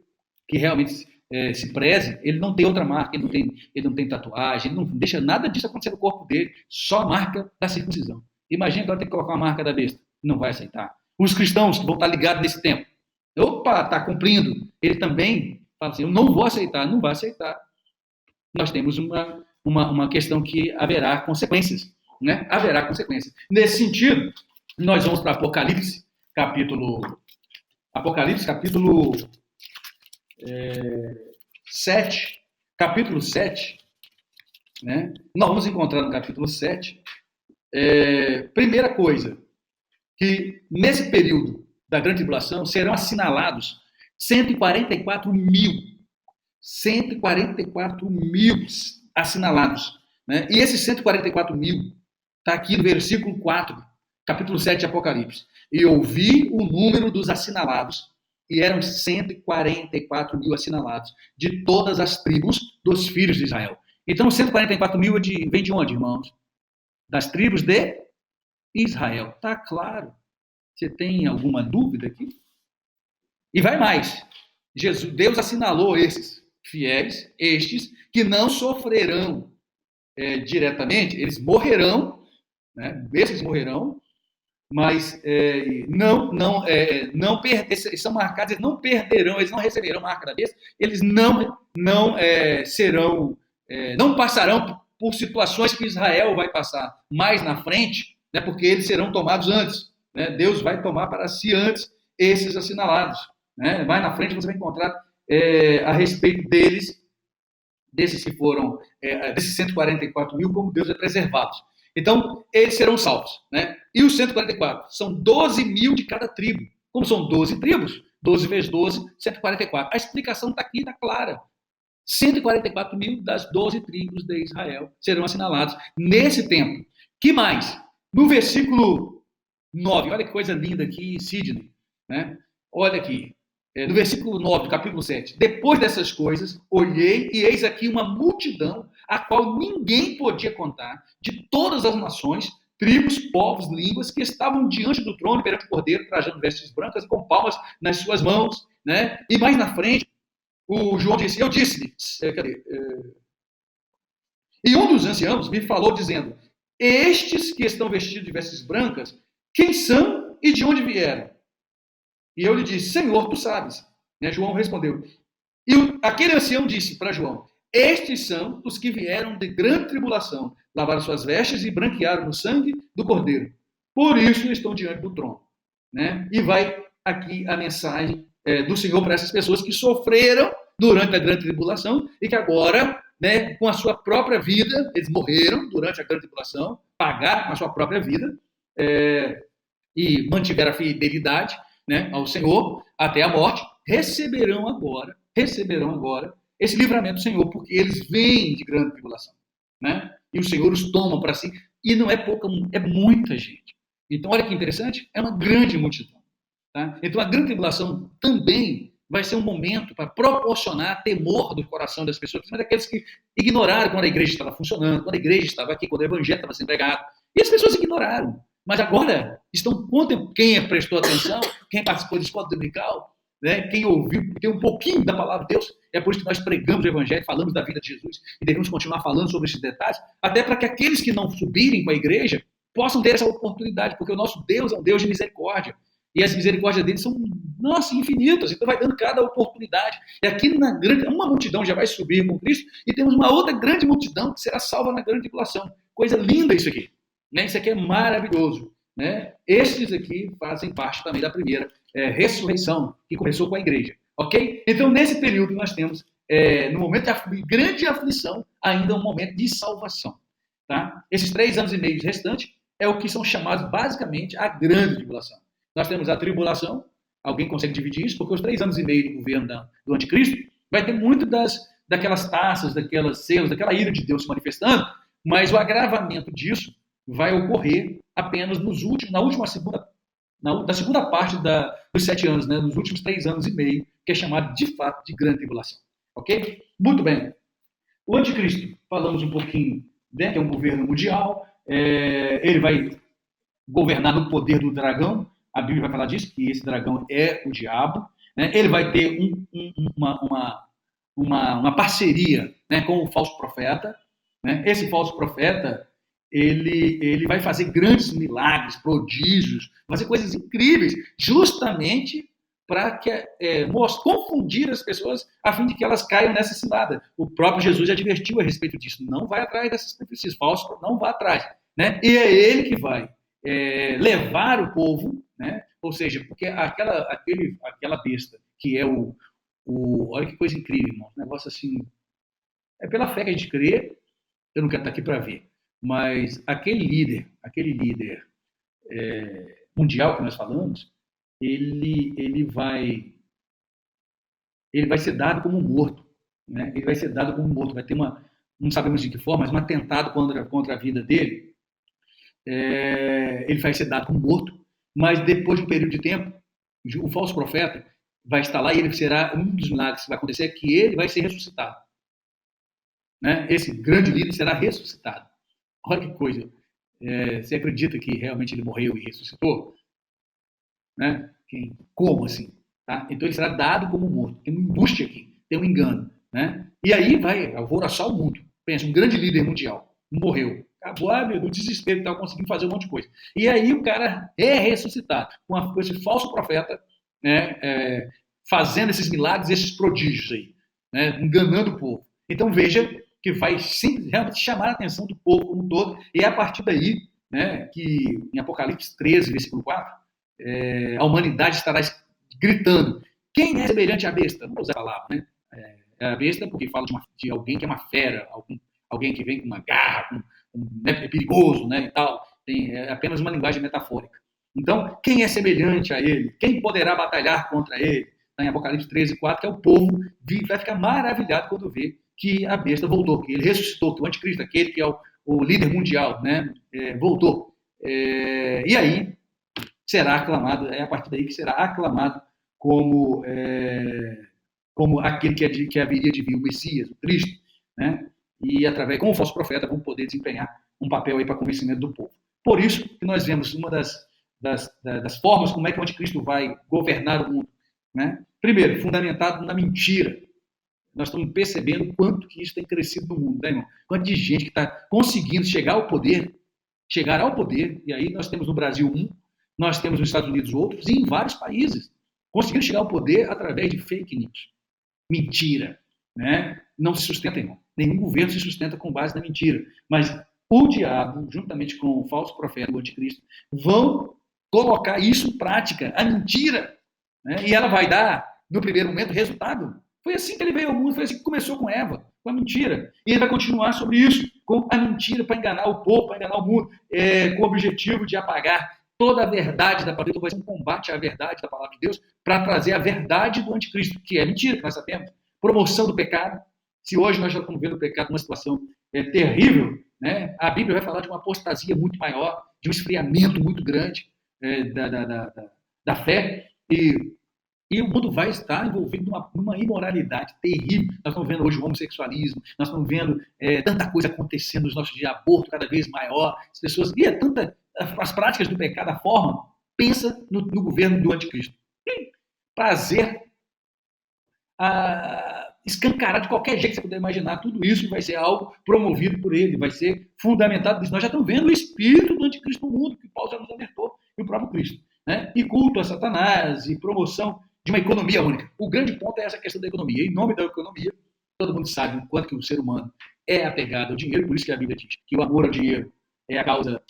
que realmente se preze, ele não tem outra marca, ele não tem tatuagem, ele não deixa nada disso acontecer no corpo dele, só a marca da circuncisão. Imagina agora ter que colocar uma marca da besta, não vai aceitar. Os cristãos que vão estar ligados nesse tempo, está cumprindo, ele também fala assim, eu não vou aceitar, não vai aceitar. Nós temos uma questão que haverá consequências, né? Haverá consequências. Nesse sentido, nós vamos para Apocalipse, capítulo 7, capítulo 7, né? Nós vamos encontrar no capítulo 7, primeira coisa, que nesse período da grande tribulação serão assinalados 144 mil assinalados, né? E esses 144 mil está aqui no versículo 4, capítulo 7 de Apocalipse. E ouvi o número dos assinalados, e eram 144 mil assinalados, de todas as tribos dos filhos de Israel. Então, 144 mil vem de onde, irmãos? Das tribos de Israel. Está claro. Você tem alguma dúvida aqui? E vai mais. Deus assinalou esses fiéis, estes, que não sofrerão diretamente, eles morrerão, né? Esses morrerão, mas eles são marcados, eles não perderão, eles não receberão marca da besta, eles não passarão por situações que Israel vai passar mais na frente, né, porque eles serão tomados antes. Né? Deus vai tomar para si antes esses assinalados. Né? Mais na frente você vai encontrar a respeito desses que foram, desses 144 mil, como Deus vai preservá-los. Então, eles serão salvos. Né? E os 144 são 12 mil de cada tribo. Como são 12 tribos, 12 vezes 12, 144. A explicação está aqui, está clara. 144 mil das 12 tribos de Israel serão assinalados nesse tempo. Que mais? No versículo 9, olha que coisa linda aqui, Sidney. Né? Olha aqui. No versículo 9 do capítulo 7. Depois dessas coisas, olhei e eis aqui uma multidão a qual ninguém podia contar, de todas as nações, tribos, povos, línguas, que estavam diante do trono perante o Cordeiro, trajando vestes brancas e com palmas nas suas mãos. Né? E mais na frente, o João disse, eu disse, cadê? E um dos anciãos me falou dizendo, estes que estão vestidos de vestes brancas, quem são e de onde vieram? E eu lhe disse, Senhor, tu sabes. Né? João respondeu. E aquele ancião disse para João, estes são os que vieram de grande tribulação, lavaram suas vestes e branquearam no sangue do Cordeiro. Por isso estão diante do trono. Né? E vai aqui a mensagem do Senhor para essas pessoas que sofreram durante a grande tribulação e que agora, né, com a sua própria vida, eles morreram durante a grande tribulação, pagaram com a sua própria vida e mantiveram a fidelidade, né, ao Senhor até a morte, receberão agora esse livramento do Senhor, porque eles vêm de grande tribulação, né? E o Senhor os toma para si, e não é pouca, é muita gente. Então, olha que interessante, é uma grande multidão. Tá? Então, a grande tribulação também vai ser um momento para proporcionar temor do coração das pessoas, principalmente aqueles que ignoraram quando a igreja estava funcionando, quando a igreja estava aqui, quando o evangelho estava sendo pregado. E as pessoas ignoraram. Mas agora estão contemplando, quem prestou atenção, quem participou da escola dominical, né, quem ouviu, tem um pouquinho da palavra de Deus, é por isso que nós pregamos o evangelho, falamos da vida de Jesus e devemos continuar falando sobre esses detalhes, até para que aqueles que não subirem com a igreja possam ter essa oportunidade, porque o nosso Deus é um Deus de misericórdia. E as misericórdias dele são, nossa, infinitas. Então vai dando cada oportunidade. E aqui uma multidão já vai subir com Cristo e temos uma outra grande multidão que será salva na grande tribulação. Coisa linda isso aqui. Né? Isso aqui é maravilhoso. Né? Estes aqui fazem parte também da primeira ressurreição que começou com a igreja. Ok? Então nesse período nós temos, no momento de grande aflição, ainda um momento de salvação. Tá? Esses 3 anos e meio restantes é o que são chamados basicamente a grande tribulação. Nós temos a tribulação, alguém consegue dividir isso, porque os 3 anos e meio do governo do anticristo vai ter muito daquelas taças, daquelas selos, daquela ira de Deus se manifestando, mas o agravamento disso vai ocorrer apenas na segunda parte dos 7 anos, né, nos últimos 3 anos e meio, que é chamado de fato de grande tribulação. Ok? Muito bem. O anticristo, falamos um pouquinho, né, que é um governo mundial, ele vai governar no poder do dragão. A Bíblia vai falar disso, que esse dragão é o diabo. Né? Ele vai ter uma parceria, né, com o falso profeta. Né? Esse falso profeta, ele vai fazer grandes milagres, prodígios, fazer coisas incríveis, justamente para confundir as pessoas, a fim de que elas caiam nessa cilada. O próprio Jesus já advertiu a respeito disso. Não vai atrás dessas profecias falsas, não vai atrás. Né? E é ele que vai levar o povo, né? Ou seja, porque aquela besta que é olha que coisa incrível, irmão, um negócio assim, é pela fé que a gente crê, eu não quero estar aqui para ver, mas aquele líder mundial que nós falamos, ele vai ser dado como morto, né? Ele vai ser dado como morto, vai ter não sabemos de que forma, mas um atentado contra a vida dele. Ele vai ser dado como morto, mas depois de um período de tempo, o falso profeta vai estar lá e ele será um dos milagres que vai acontecer, que ele vai ser ressuscitado. Né? Esse grande líder será ressuscitado. Olha que coisa. Você acredita que realmente ele morreu e ressuscitou? Né? Como assim? Tá? Então ele será dado como morto. Tem um embuste aqui, tem um engano. Né? E aí vai alvoroçar o mundo. Pensa, um grande líder mundial morreu. Acabou, do desespero, estava conseguindo fazer um monte de coisa. E aí o cara é ressuscitado com esse falso profeta, né, fazendo esses milagres, esses prodígios aí, né, enganando o povo. Então veja que vai realmente chamar a atenção do povo como um todo, e é a partir daí, né, que em Apocalipse 13, versículo 4, a humanidade estará gritando, quem é semelhante à besta? Não vou usar a palavra, né? É a besta porque fala de alguém que é uma fera, alguém que vem com uma garra, é perigoso, né, e tal. É apenas uma linguagem metafórica. Então, quem é semelhante a ele? Quem poderá batalhar contra ele? Está em Apocalipse 13, 4, que é o povo, vai ficar maravilhado quando vê que a besta voltou, que ele ressuscitou, que o anticristo, aquele que é o líder mundial, né, voltou. E aí será aclamado, é a partir daí que será aclamado como aquele que haveria de vir, o Messias, o Cristo, né? E através, como falso profeta, vão poder desempenhar um papel aí para convencimento do povo. Por isso que nós vemos uma das formas como é que o anticristo vai governar o mundo. Né? Primeiro, fundamentado na mentira. Nós estamos percebendo o quanto que isso tem crescido no mundo, né, irmão? Quanto de gente que está conseguindo chegar ao poder, e aí nós temos no Brasil nós temos nos Estados Unidos outros, e em vários países, conseguindo chegar ao poder através de fake news. Mentira, né? Não se sustenta, irmão. Nenhum governo se sustenta com base na mentira. Mas o diabo, juntamente com o falso profeta, o anticristo, vão colocar isso em prática, a mentira, né? E ela vai dar, no primeiro momento, resultado. Foi assim que ele veio ao mundo, foi assim que começou com Eva, com a mentira. E ele vai continuar sobre isso, com a mentira para enganar o povo, para enganar o mundo, com o objetivo de apagar toda a verdade da palavra. Então vai ser um combate à verdade da palavra de Deus para trazer a verdade do anticristo, que é mentira, que nós sabemos. Promoção do pecado. Se hoje nós já estamos vendo o pecado numa situação terrível, né? A Bíblia vai falar de uma apostasia muito maior, de um esfriamento muito grande da fé, e o mundo vai estar envolvido numa imoralidade terrível. Nós estamos vendo hoje o homossexualismo, nós estamos vendo tanta coisa acontecendo nos nossos dias, aborto cada vez maior, as pessoas, e as práticas do pecado, a forma, pensa no governo do anticristo. Prazer escancarar de qualquer jeito que você puder imaginar, tudo isso vai ser algo promovido por ele, vai ser fundamentado nisso. Nós já estamos vendo o espírito do anticristo no mundo, que Paulo já nos alertou, e o próprio Cristo, né? E culto a Satanás, e promoção de uma economia única. O grande ponto é essa questão da economia. Em nome da economia, todo mundo sabe o quanto que o ser humano é apegado ao dinheiro, por isso que a Bíblia diz que o amor ao dinheiro é a causa,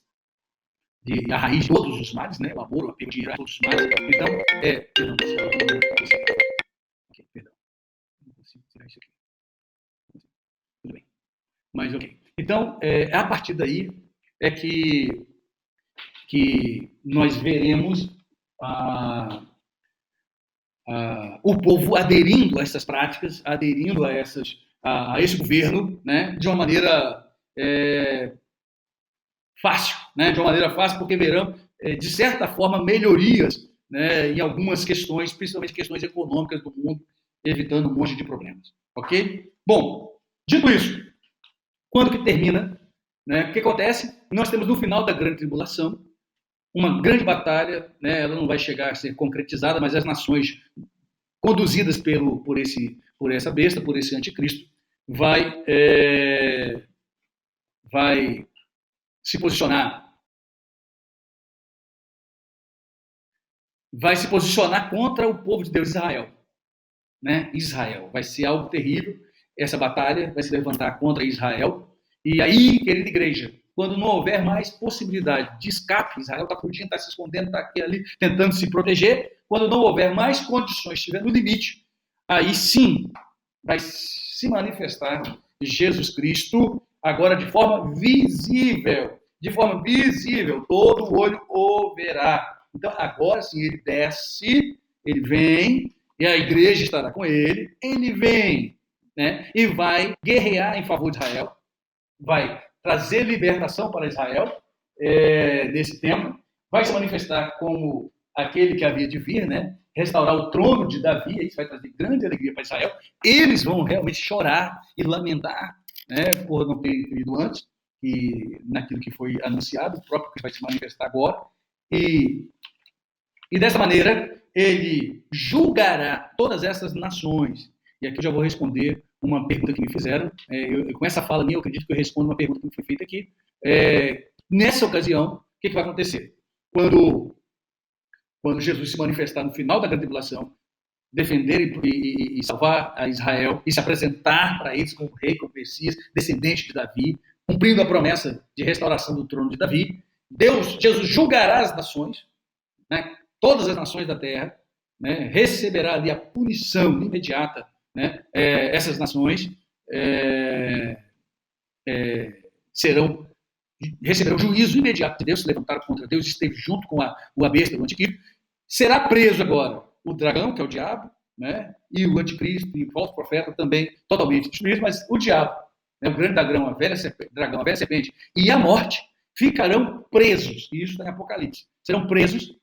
a raiz de todos os males, né? O amor, o apego ao dinheiro é todos os males. Então, perdão. Não consigo tirar isso aqui. Tudo bem. Mas, ok. Então, a partir daí é que nós veremos o povo aderindo a essas práticas, aderindo a esse governo, né, de uma maneira fácil, né, de uma maneira fácil, porque verão, de certa forma, melhorias, né, em algumas questões, principalmente questões econômicas do mundo, evitando um monte de problemas. Ok? Bom, dito isso, quando que termina? Né, o que acontece? Nós temos no final da grande tribulação uma grande batalha, né, ela não vai chegar a ser concretizada, mas as nações conduzidas por essa besta, por esse anticristo, vai se posicionar contra o povo de Deus, Israel. Né? Israel. Vai ser algo terrível. Essa batalha vai se levantar contra Israel. E aí, querida igreja, quando não houver mais possibilidade de escape, Israel está fugindo, está se escondendo, está aqui ali, tentando se proteger, quando não houver mais condições, estiver no limite, aí sim vai se manifestar Jesus Cristo, agora de forma visível, todo olho o verá. Então, agora sim, ele desce, ele vem, e a igreja estará com ele, ele vem, né, e vai guerrear em favor de Israel, vai trazer libertação para Israel nesse tempo, vai se manifestar como aquele que havia de vir, né? Restaurar o trono de Davi, isso vai trazer grande alegria para Israel. Eles vão realmente chorar e lamentar, né, por não terem crido antes, e naquilo que foi anunciado, o próprio Cristo vai se manifestar agora, e dessa maneira ele julgará todas essas nações. E aqui eu já vou responder uma pergunta que me fizeram. Com essa fala minha, eu acredito que eu respondo uma pergunta que me foi feita aqui. Nessa ocasião, o que vai acontecer? Quando Jesus se manifestar no final da grande tribulação, defender e salvar a Israel, e se apresentar para eles como rei, como Messias, descendente de Davi, cumprindo a promessa de restauração do trono de Davi, Jesus julgará as nações, né, todas as nações da terra, né, receberá ali a punição imediata, né, essas nações receberão juízo imediato de Deus, se levantaram contra Deus, esteve junto com a besta do anticristo. Será preso agora o dragão, que é o diabo, né, e o anticristo e o falso profeta também totalmente destruídos, mas o diabo, né, o grande dragão, a velha serpente e a morte ficarão presos, e isso está em Apocalipse, serão presos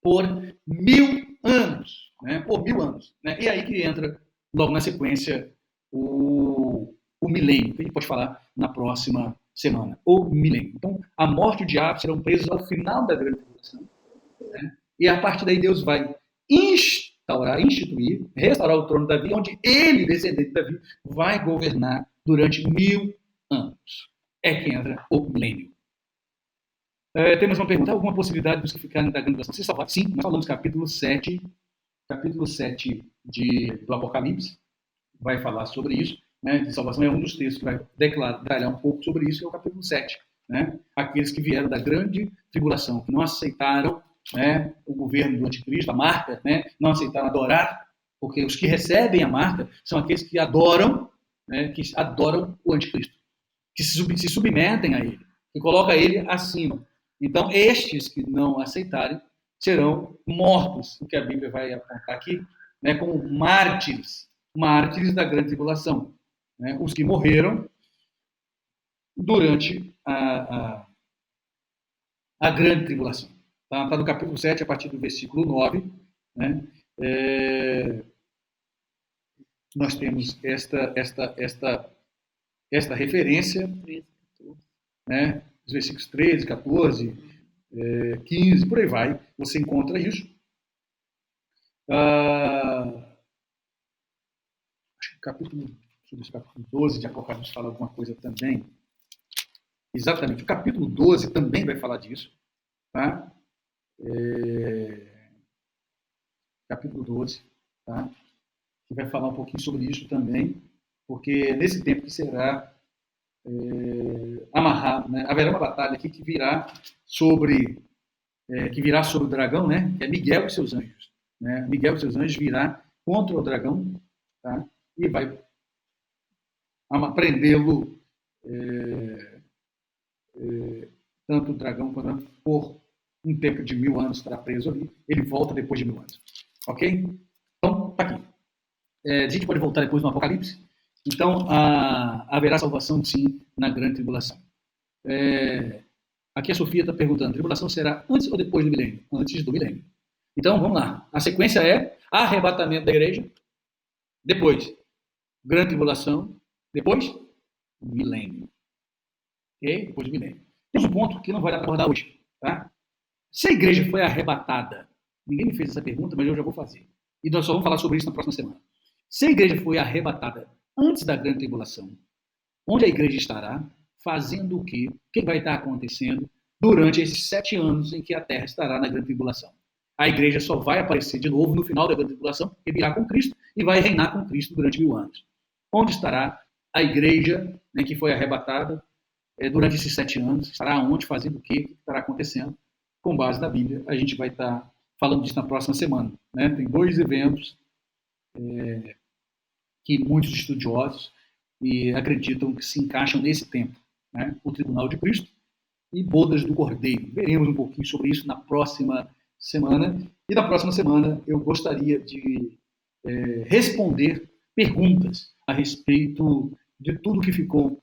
por 1000 anos, né, por 1000 anos, né, e aí que entra logo na sequência o milênio, que a gente pode falar na próxima semana, o milênio. Então, a morte e o diabo serão presos ao final da grande tribulação, né? E a partir daí Deus vai instaurar restaurar, instituir, restaurar o trono de Davi, onde ele, descendente de Davi, vai governar durante 1000 anos. É que entra o milênio. Temos uma pergunta: alguma possibilidade dos que ficarem da grande tribulação se salvar? Sim, nós falamos capítulo 7 do Apocalipse, vai falar sobre isso, né? De salvação é um dos textos que vai detalhar um pouco sobre isso, que é o capítulo 7. Né? Aqueles que vieram da grande tribulação, que não aceitaram, né, o governo do anticristo, a marca, né, não aceitaram adorar, porque os que recebem a marca são aqueles que adoram, né, que adoram o anticristo, que se submetem a ele, que colocam ele acima. Então, estes que não aceitarem serão mortos, o que a Bíblia vai apontar aqui, né, como mártires da grande tribulação, né, os que morreram durante a grande tribulação. Está no capítulo 7, a partir do versículo 9. Né? Nós temos esta referência, né? Os versículos 13, 14, 15, por aí vai. Você encontra isso. Acho que o capítulo 12 de Apocalipse fala alguma coisa também. Exatamente, o capítulo 12 também vai falar disso. Tá? Capítulo 12, tá? Que vai falar um pouquinho sobre isso também, porque nesse tempo que será amarrado, né? Haverá uma batalha aqui que virá sobre o dragão, né? Que é Miguel e seus anjos. Né? Miguel e seus anjos virá contra o dragão, tá? E vai prendê-lo, tanto o dragão quanto por um tempo de 1000 anos estará preso ali. Ele volta depois de 1000 anos. Ok? Então, está aqui. A gente pode voltar depois no Apocalipse. Então, haverá salvação, sim, na grande tribulação. Aqui a Sofia está perguntando: a tribulação será antes ou depois do milênio? Antes do milênio. Então, vamos lá. A sequência é arrebatamento da igreja, depois grande tribulação, depois milênio. Ok? Depois do milênio. Temos um ponto que não vai dar para abordar hoje. Tá? Se a igreja foi arrebatada, ninguém me fez essa pergunta, mas eu já vou fazer. E nós só vamos falar sobre isso na próxima semana. Se a igreja foi arrebatada antes da grande tribulação, onde a igreja estará? Fazendo o quê? O que vai estar acontecendo durante esses 7 anos em que a terra estará na grande tribulação? A igreja só vai aparecer de novo no final da grande tribulação, que virá com Cristo e vai reinar com Cristo durante 1000 anos. Onde estará a igreja, né, que foi arrebatada durante esses 7 anos? Estará onde? Fazendo o quê? O que estará acontecendo? Com base na Bíblia, a gente vai estar falando disso na próxima semana. Né? Tem 2 eventos que muitos estudiosos acreditam que se encaixam nesse tempo. Né? O Tribunal de Cristo e Bodas do Cordeiro. Veremos um pouquinho sobre isso na próxima semana. E na próxima semana eu gostaria de responder perguntas a respeito de tudo que ficou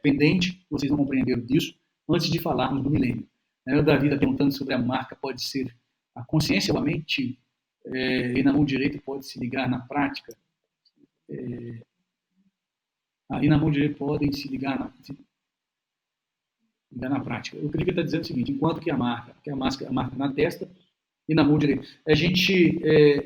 pendente, vocês não compreenderam disso, antes de falarmos do milênio. O Davi está perguntando sobre a marca, pode ser a consciência ou a mente, e na mão direita pode se ligar na prática. E na mão direita podem se ligar na prática. Eu creio que ele está dizendo o seguinte: enquanto que a marca na testa e na mão direita. A gente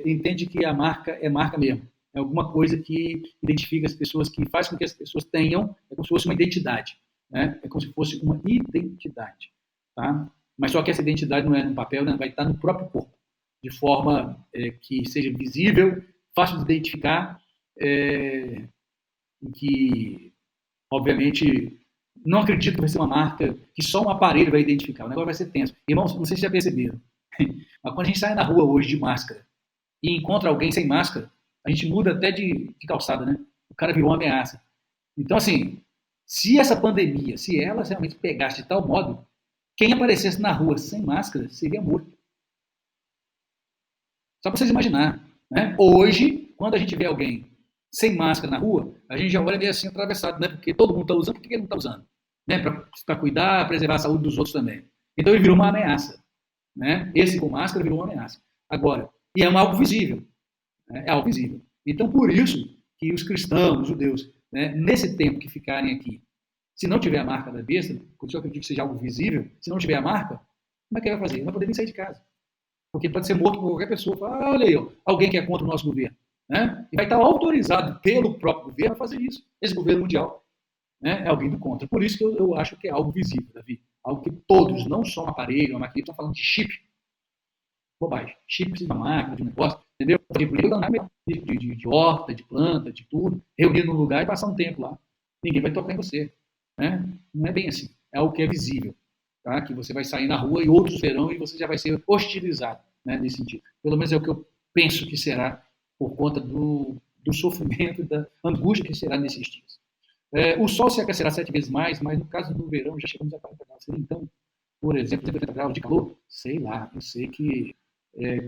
entende que a marca é marca mesmo. É alguma coisa que identifica as pessoas, que faz com que as pessoas tenham, é como se fosse uma identidade. Né? É como se fosse uma identidade. Tá? Mas só que essa identidade não é no papel, né? Vai estar no próprio corpo, de forma que seja visível, fácil de identificar, e que, obviamente, não acredito que vai ser uma marca que só um aparelho vai identificar. O negócio vai ser tenso. Irmãos, não sei se já perceberam, mas quando a gente sai na rua hoje de máscara e encontra alguém sem máscara, a gente muda até de calçada, né? O cara virou uma ameaça. Então, assim, se essa pandemia, se ela realmente pegasse de tal modo, quem aparecesse na rua sem máscara seria morto. Só para vocês imaginarem. Né? Hoje, quando a gente vê alguém sem máscara na rua, a gente já olha meio assim atravessado, né? Porque todo mundo está usando, por que ele não está usando? Né? Para cuidar, preservar a saúde dos outros também. Então ele virou uma ameaça. Né? Esse com máscara virou uma ameaça. Agora, e é algo visível. Né? É algo visível. Então, por isso que os cristãos, os judeus, né, nesse tempo que ficarem aqui, se não tiver a marca da besta, porque eu acredito que seja algo visível, se não tiver a marca, como é que ele vai fazer? Ele não vai poder nem sair de casa. Porque pode ser morto por qualquer pessoa. Fala, olha aí, ó, alguém que é contra o nosso governo. Né? E vai estar autorizado pelo próprio governo a fazer isso. Esse governo mundial, né, é alguém do contra. Por isso que eu acho que é algo visível, Davi. Algo que todos, não só um aparelho, uma máquina, estão falando de chip. Bobagem. Chip precisa de uma máquina, de um negócio, entendeu? De horta, de planta, de tudo. Reunir num lugar e passar um tempo lá. Ninguém vai tocar em você. Né? Não é bem assim. É algo que é visível. Tá? Que você vai sair na rua e outros verão e você já vai ser hostilizado, né, nesse sentido. Pelo menos é o que eu penso que será por conta do sofrimento, da angústia que será nesses dias. O sol se aquecerá 7 vezes mais, mas no caso do verão já chegamos a 40 graus. Então, por exemplo, 80 graus de calor, sei lá, eu sei que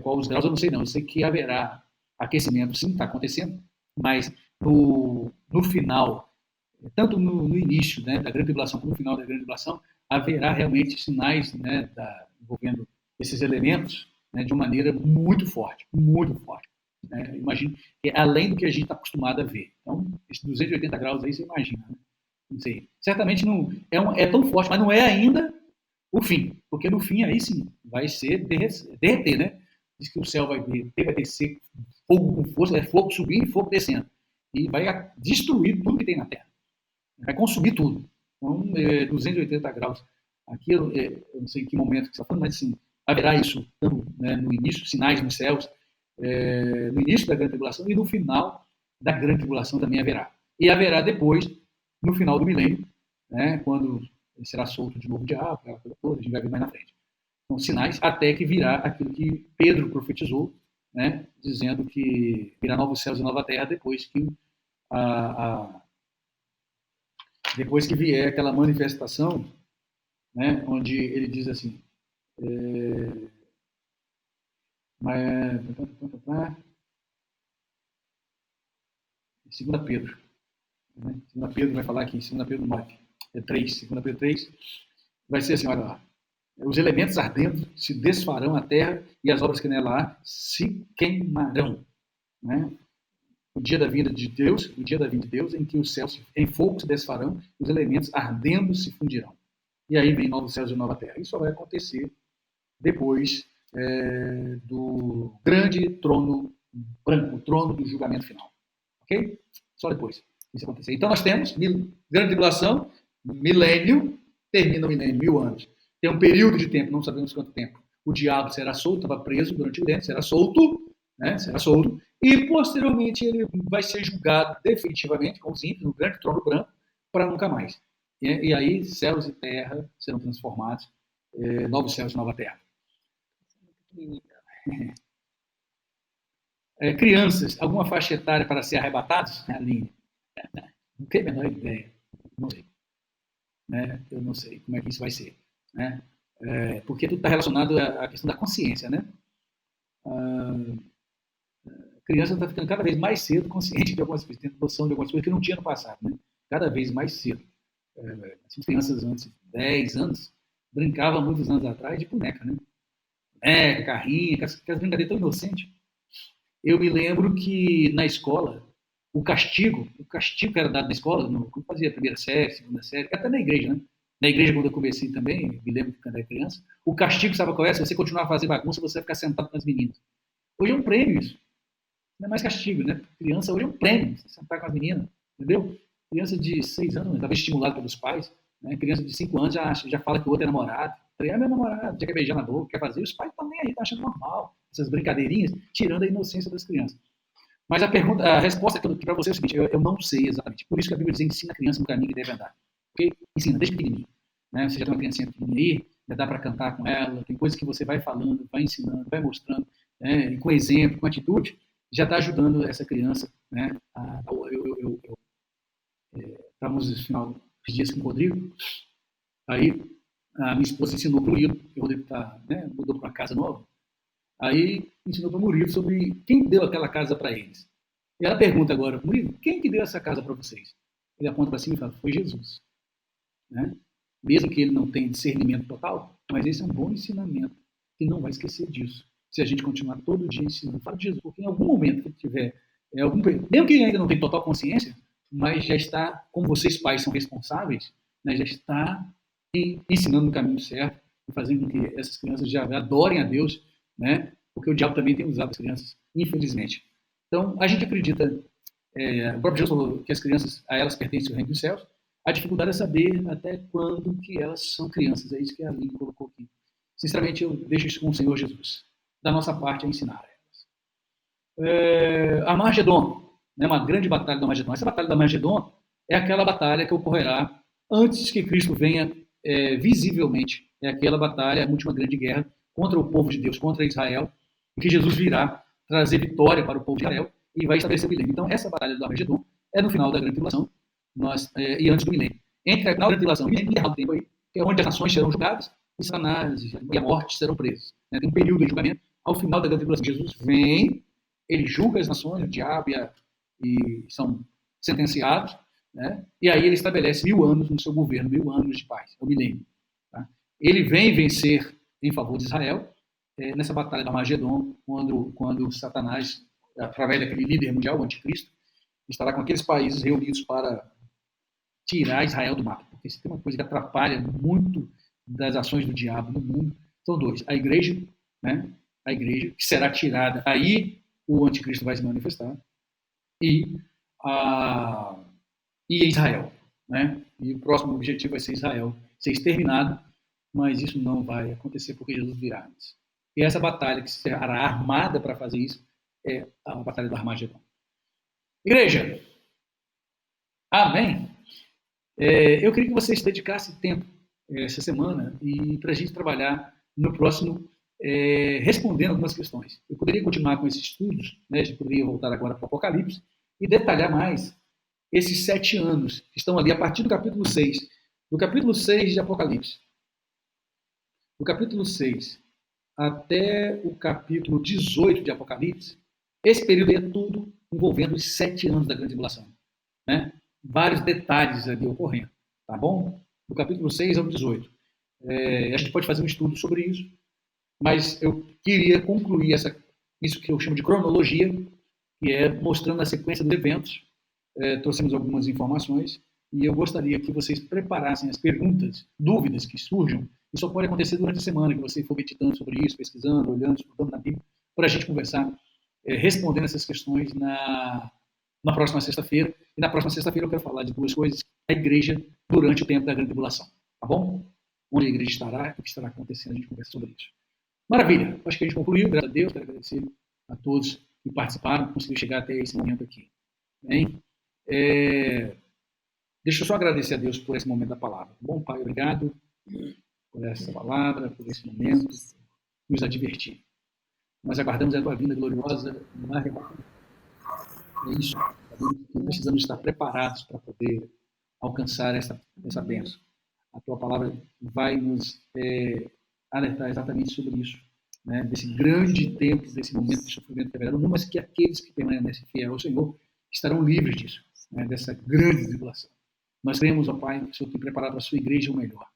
qual os graus eu não sei não, eu sei que haverá aquecimento, sim, está acontecendo, mas no final, tanto no início, né, da grande tribulação como no final da grande tribulação, haverá realmente sinais, né, envolvendo esses elementos, né, de uma maneira muito forte, muito forte. Né? Imagino que é além do que a gente está acostumado a ver. Então, esses 280 graus aí, você imagina. Né? Não sei. Certamente não é tão forte, mas não é ainda o fim, porque no fim aí sim vai ser derreter, né? Diz que o céu vai descer fogo com força, fogo subindo e fogo descendo. E vai destruir tudo que tem na Terra. Vai consumir tudo. Então, 280 graus. Aqui, eu não sei em que momento que você está falando, mas sim, haverá isso tanto, né, no início, sinais nos céus, no início da grande tribulação e no final da grande tribulação também haverá. E haverá depois, no final do milênio, né, quando será solto de novo o diabo, aquela coisa toda, a gente vai ver mais na frente. Então, sinais até que virá aquilo que Pedro profetizou, né, dizendo que virá novos céus e nova terra depois que depois que vier aquela manifestação, né, onde ele diz assim, Segunda Pedro. Né? Segunda Pedro vai falar aqui, Segunda Pedro 9, 3, Segunda Pedro 3, vai ser assim, olha lá. Os elementos ardendo se desfarão a terra e as obras que nela há se queimarão. Né? O dia da vinda de Deus, em que os céus em fogo se desfarão, os elementos ardendo se fundirão. E aí vem novos céus e nova terra. Isso só vai acontecer depois do grande trono branco, o trono do julgamento final. Ok? Só depois isso acontecer. Então nós temos grande tribulação, milênio, termina o milênio, 1000 anos. Tem um período de tempo, não sabemos quanto tempo. O diabo será solto, estava preso durante o milênio, será solto, né? Será solto, e posteriormente ele vai ser julgado definitivamente, como sempre, no grande trono branco, para nunca mais. E aí céus e terra serão transformados, novos céus e nova terra. Crianças, alguma faixa etária para ser arrebatados? Aline? Não tenho a menor ideia. Não sei. Né? Eu não sei como é que isso vai ser. Né? Porque tudo está relacionado à questão da consciência. Né? A criança está ficando cada vez mais cedo consciente de algumas coisas, tendo noção de algumas coisas que não tinha no passado. Né? Cada vez mais cedo. As crianças antes de 10 anos brincavam muitos anos atrás de boneca. Né? Carrinho, aquelas brincadeiras tão inocentes. Eu me lembro que na escola, o castigo que era dado na escola, quando fazia a primeira série, segunda série, até na igreja, né? Na igreja, quando eu comecei também, me lembro que quando era criança, o castigo, sabe qual é? Se você continuar a fazer bagunça, você vai ficar sentado com as meninas. Hoje é um prêmio isso. Não é mais castigo, né? Criança hoje é um prêmio, você sentar com as meninas, entendeu? Criança de 6 anos, talvez estimulado pelos pais, né? Criança de 5 anos já fala que o outro é namorado. É meu namorado, já quer beijar na boca, quer fazer. Os pais também aí, estão achando normal. Essas brincadeirinhas, tirando a inocência das crianças. Mas a resposta para você é o seguinte, eu não sei exatamente. Por isso que a Bíblia diz, ensina a criança no caminho que deve andar. Okay? Ensina, desde pequenininho. Né? Você já tem uma criancinha pequenininha aí, já dá para cantar com ela, tem coisas que você vai falando, vai ensinando, vai mostrando, né? Com exemplo, com atitude, já está ajudando essa criança. Né? Estamos no final dos dias com o Rodrigo, aí a minha esposa ensinou para o Murilo, que o Rodrigo mudou para uma casa nova, aí ensinou para o Murilo sobre quem deu aquela casa para eles. E ela pergunta agora, Murilo, quem que deu essa casa para vocês? Ele aponta para cima e fala, foi Jesus. Né? Mesmo que ele não tenha discernimento total, mas esse é um bom ensinamento, e não vai esquecer disso. Se a gente continuar todo dia ensinando, fala de Jesus, porque em algum momento que ele tiver, mesmo que ele ainda não tenha total consciência, mas já está, como vocês pais são responsáveis, né, já está ensinando no caminho certo, e fazendo com que essas crianças já adorem a Deus, né? Porque o diabo também tem usado as crianças, infelizmente. Então, a gente acredita, o próprio Jesus falou que as crianças, a elas pertence o reino dos céus. A dificuldade é saber até quando que elas são crianças. É isso que a Aline colocou aqui. Sinceramente, eu deixo isso com o Senhor Jesus. Da nossa parte, é ensinar a elas. Armagedon, né, uma grande batalha do Armagedon. Essa batalha do Armagedon é aquela batalha que ocorrerá antes que Cristo venha visivelmente. É aquela batalha, a última grande guerra contra o povo de Deus, contra Israel, e que Jesus virá trazer vitória para o povo de Israel e vai estabelecer o milênio. Então, essa batalha do Armagedon é no final da grande tribulação e antes do milênio. Entre a final da tribulação e o milênio, tem tempo aí, que é onde as nações serão julgadas e Satanás e a morte serão presos. Né? Tem um período de julgamento. Ao final da grande tribulação, Jesus vem, ele julga as nações, o diabo e são sentenciados, né? E aí ele estabelece 1000 anos no seu governo, 1000 anos de paz, é o milênio. Tá? Ele vem vencer em favor de Israel, nessa batalha do Armagedon, quando Satanás, através daquele líder mundial, o anticristo, estará com aqueles países reunidos para tirar Israel do mapa. Porque se tem uma coisa que atrapalha muito das ações do diabo no mundo, são dois. A igreja, né? A igreja que será tirada, aí o anticristo vai se manifestar, e Israel. Né? E o próximo objetivo vai ser Israel ser exterminado, mas isso não vai acontecer porque Jesus virá antes. E essa batalha que será armada para fazer isso é a batalha do Armagedon. Igreja, amém? Eu queria que vocês dedicassem tempo essa semana e para a gente trabalhar no próximo respondendo algumas questões. Eu poderia continuar com esses estudos, né? A gente poderia voltar agora para o Apocalipse e detalhar mais esses 7 anos que estão ali a partir do capítulo 6. Do capítulo 6 de Apocalipse. Do capítulo 6 até o capítulo 18 de Apocalipse, esse período é tudo envolvendo os 7 anos da grande tribulação. Né? Vários detalhes ali ocorrendo. Tá bom? Do capítulo 6 ao 18. A gente pode fazer um estudo sobre isso, mas eu queria concluir isso que eu chamo de cronologia, que é mostrando a sequência dos eventos. Trouxemos algumas informações e eu gostaria que vocês preparassem as perguntas, dúvidas que surjam. Isso só pode acontecer durante a semana, que você for meditando sobre isso, pesquisando, olhando, estudando na Bíblia, para a gente conversar, respondendo essas questões na próxima sexta-feira. E na próxima sexta-feira eu quero falar de 2 coisas. A igreja durante o tempo da grande tribulação. Tá bom? Onde a igreja estará, o que estará acontecendo, a gente conversa sobre isso. Maravilha! Acho que a gente concluiu. Graças a Deus. Quero agradecer a todos que participaram, que conseguiram chegar até esse momento aqui. Bem? Deixa eu só agradecer a Deus por esse momento da palavra. Bom, Pai, obrigado por essa palavra, por esse momento, nos advertir. Nós aguardamos a tua vinda gloriosa no arrebatamento. É isso. Precisamos estar preparados para poder alcançar essa bênção. A tua palavra vai nos alertar exatamente sobre isso, né? Desse grande tempo, desse momento de sofrimento que haverá, mas que aqueles que permanecem fiéis ao Senhor estarão livres disso, né? Dessa grande tribulação. Nós cremos, ó Pai, que o Senhor tem preparado para a sua igreja o melhor.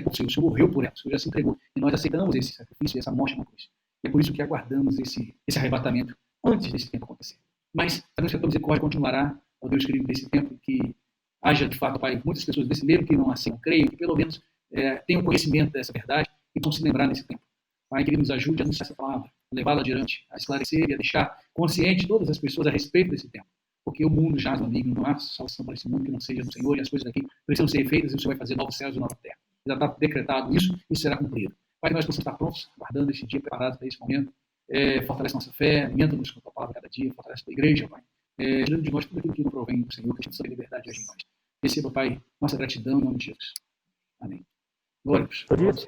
O Senhor morreu por ela, o Senhor já se entregou. E nós aceitamos esse sacrifício, essa morte na cruz. E é por isso que aguardamos esse arrebatamento antes desse tempo acontecer. Mas sabemos que a tua misericórdia continuará, ó Deus querido, desse tempo, que haja, de fato, Pai, muitas pessoas desse mesmo que não aceitam, creiam, que pelo menos tenham conhecimento dessa verdade e vão se lembrar nesse tempo. Pai, que Ele nos ajude a anunciar essa palavra, a levá-la adiante, a esclarecer e a deixar consciente todas as pessoas a respeito desse tempo. Porque o mundo jaz no maligno, não há salvação para esse mundo que não seja do Senhor, e as coisas daqui precisam ser feitas e o Senhor vai fazer novos céus e nova terra. Já está decretado isso e será cumprido. Pai, que nós possamos estar prontos, aguardando esse dia, preparados para esse momento. Fortalece nossa fé, alimenta-nos com a tua palavra cada dia, fortalece a tua igreja, Pai. Tirando de nós tudo aquilo que não provém do Senhor, que a gente sabe a liberdade agir em nós. Receba, Pai, nossa gratidão em nome de Jesus. Amém. Glória a Deus.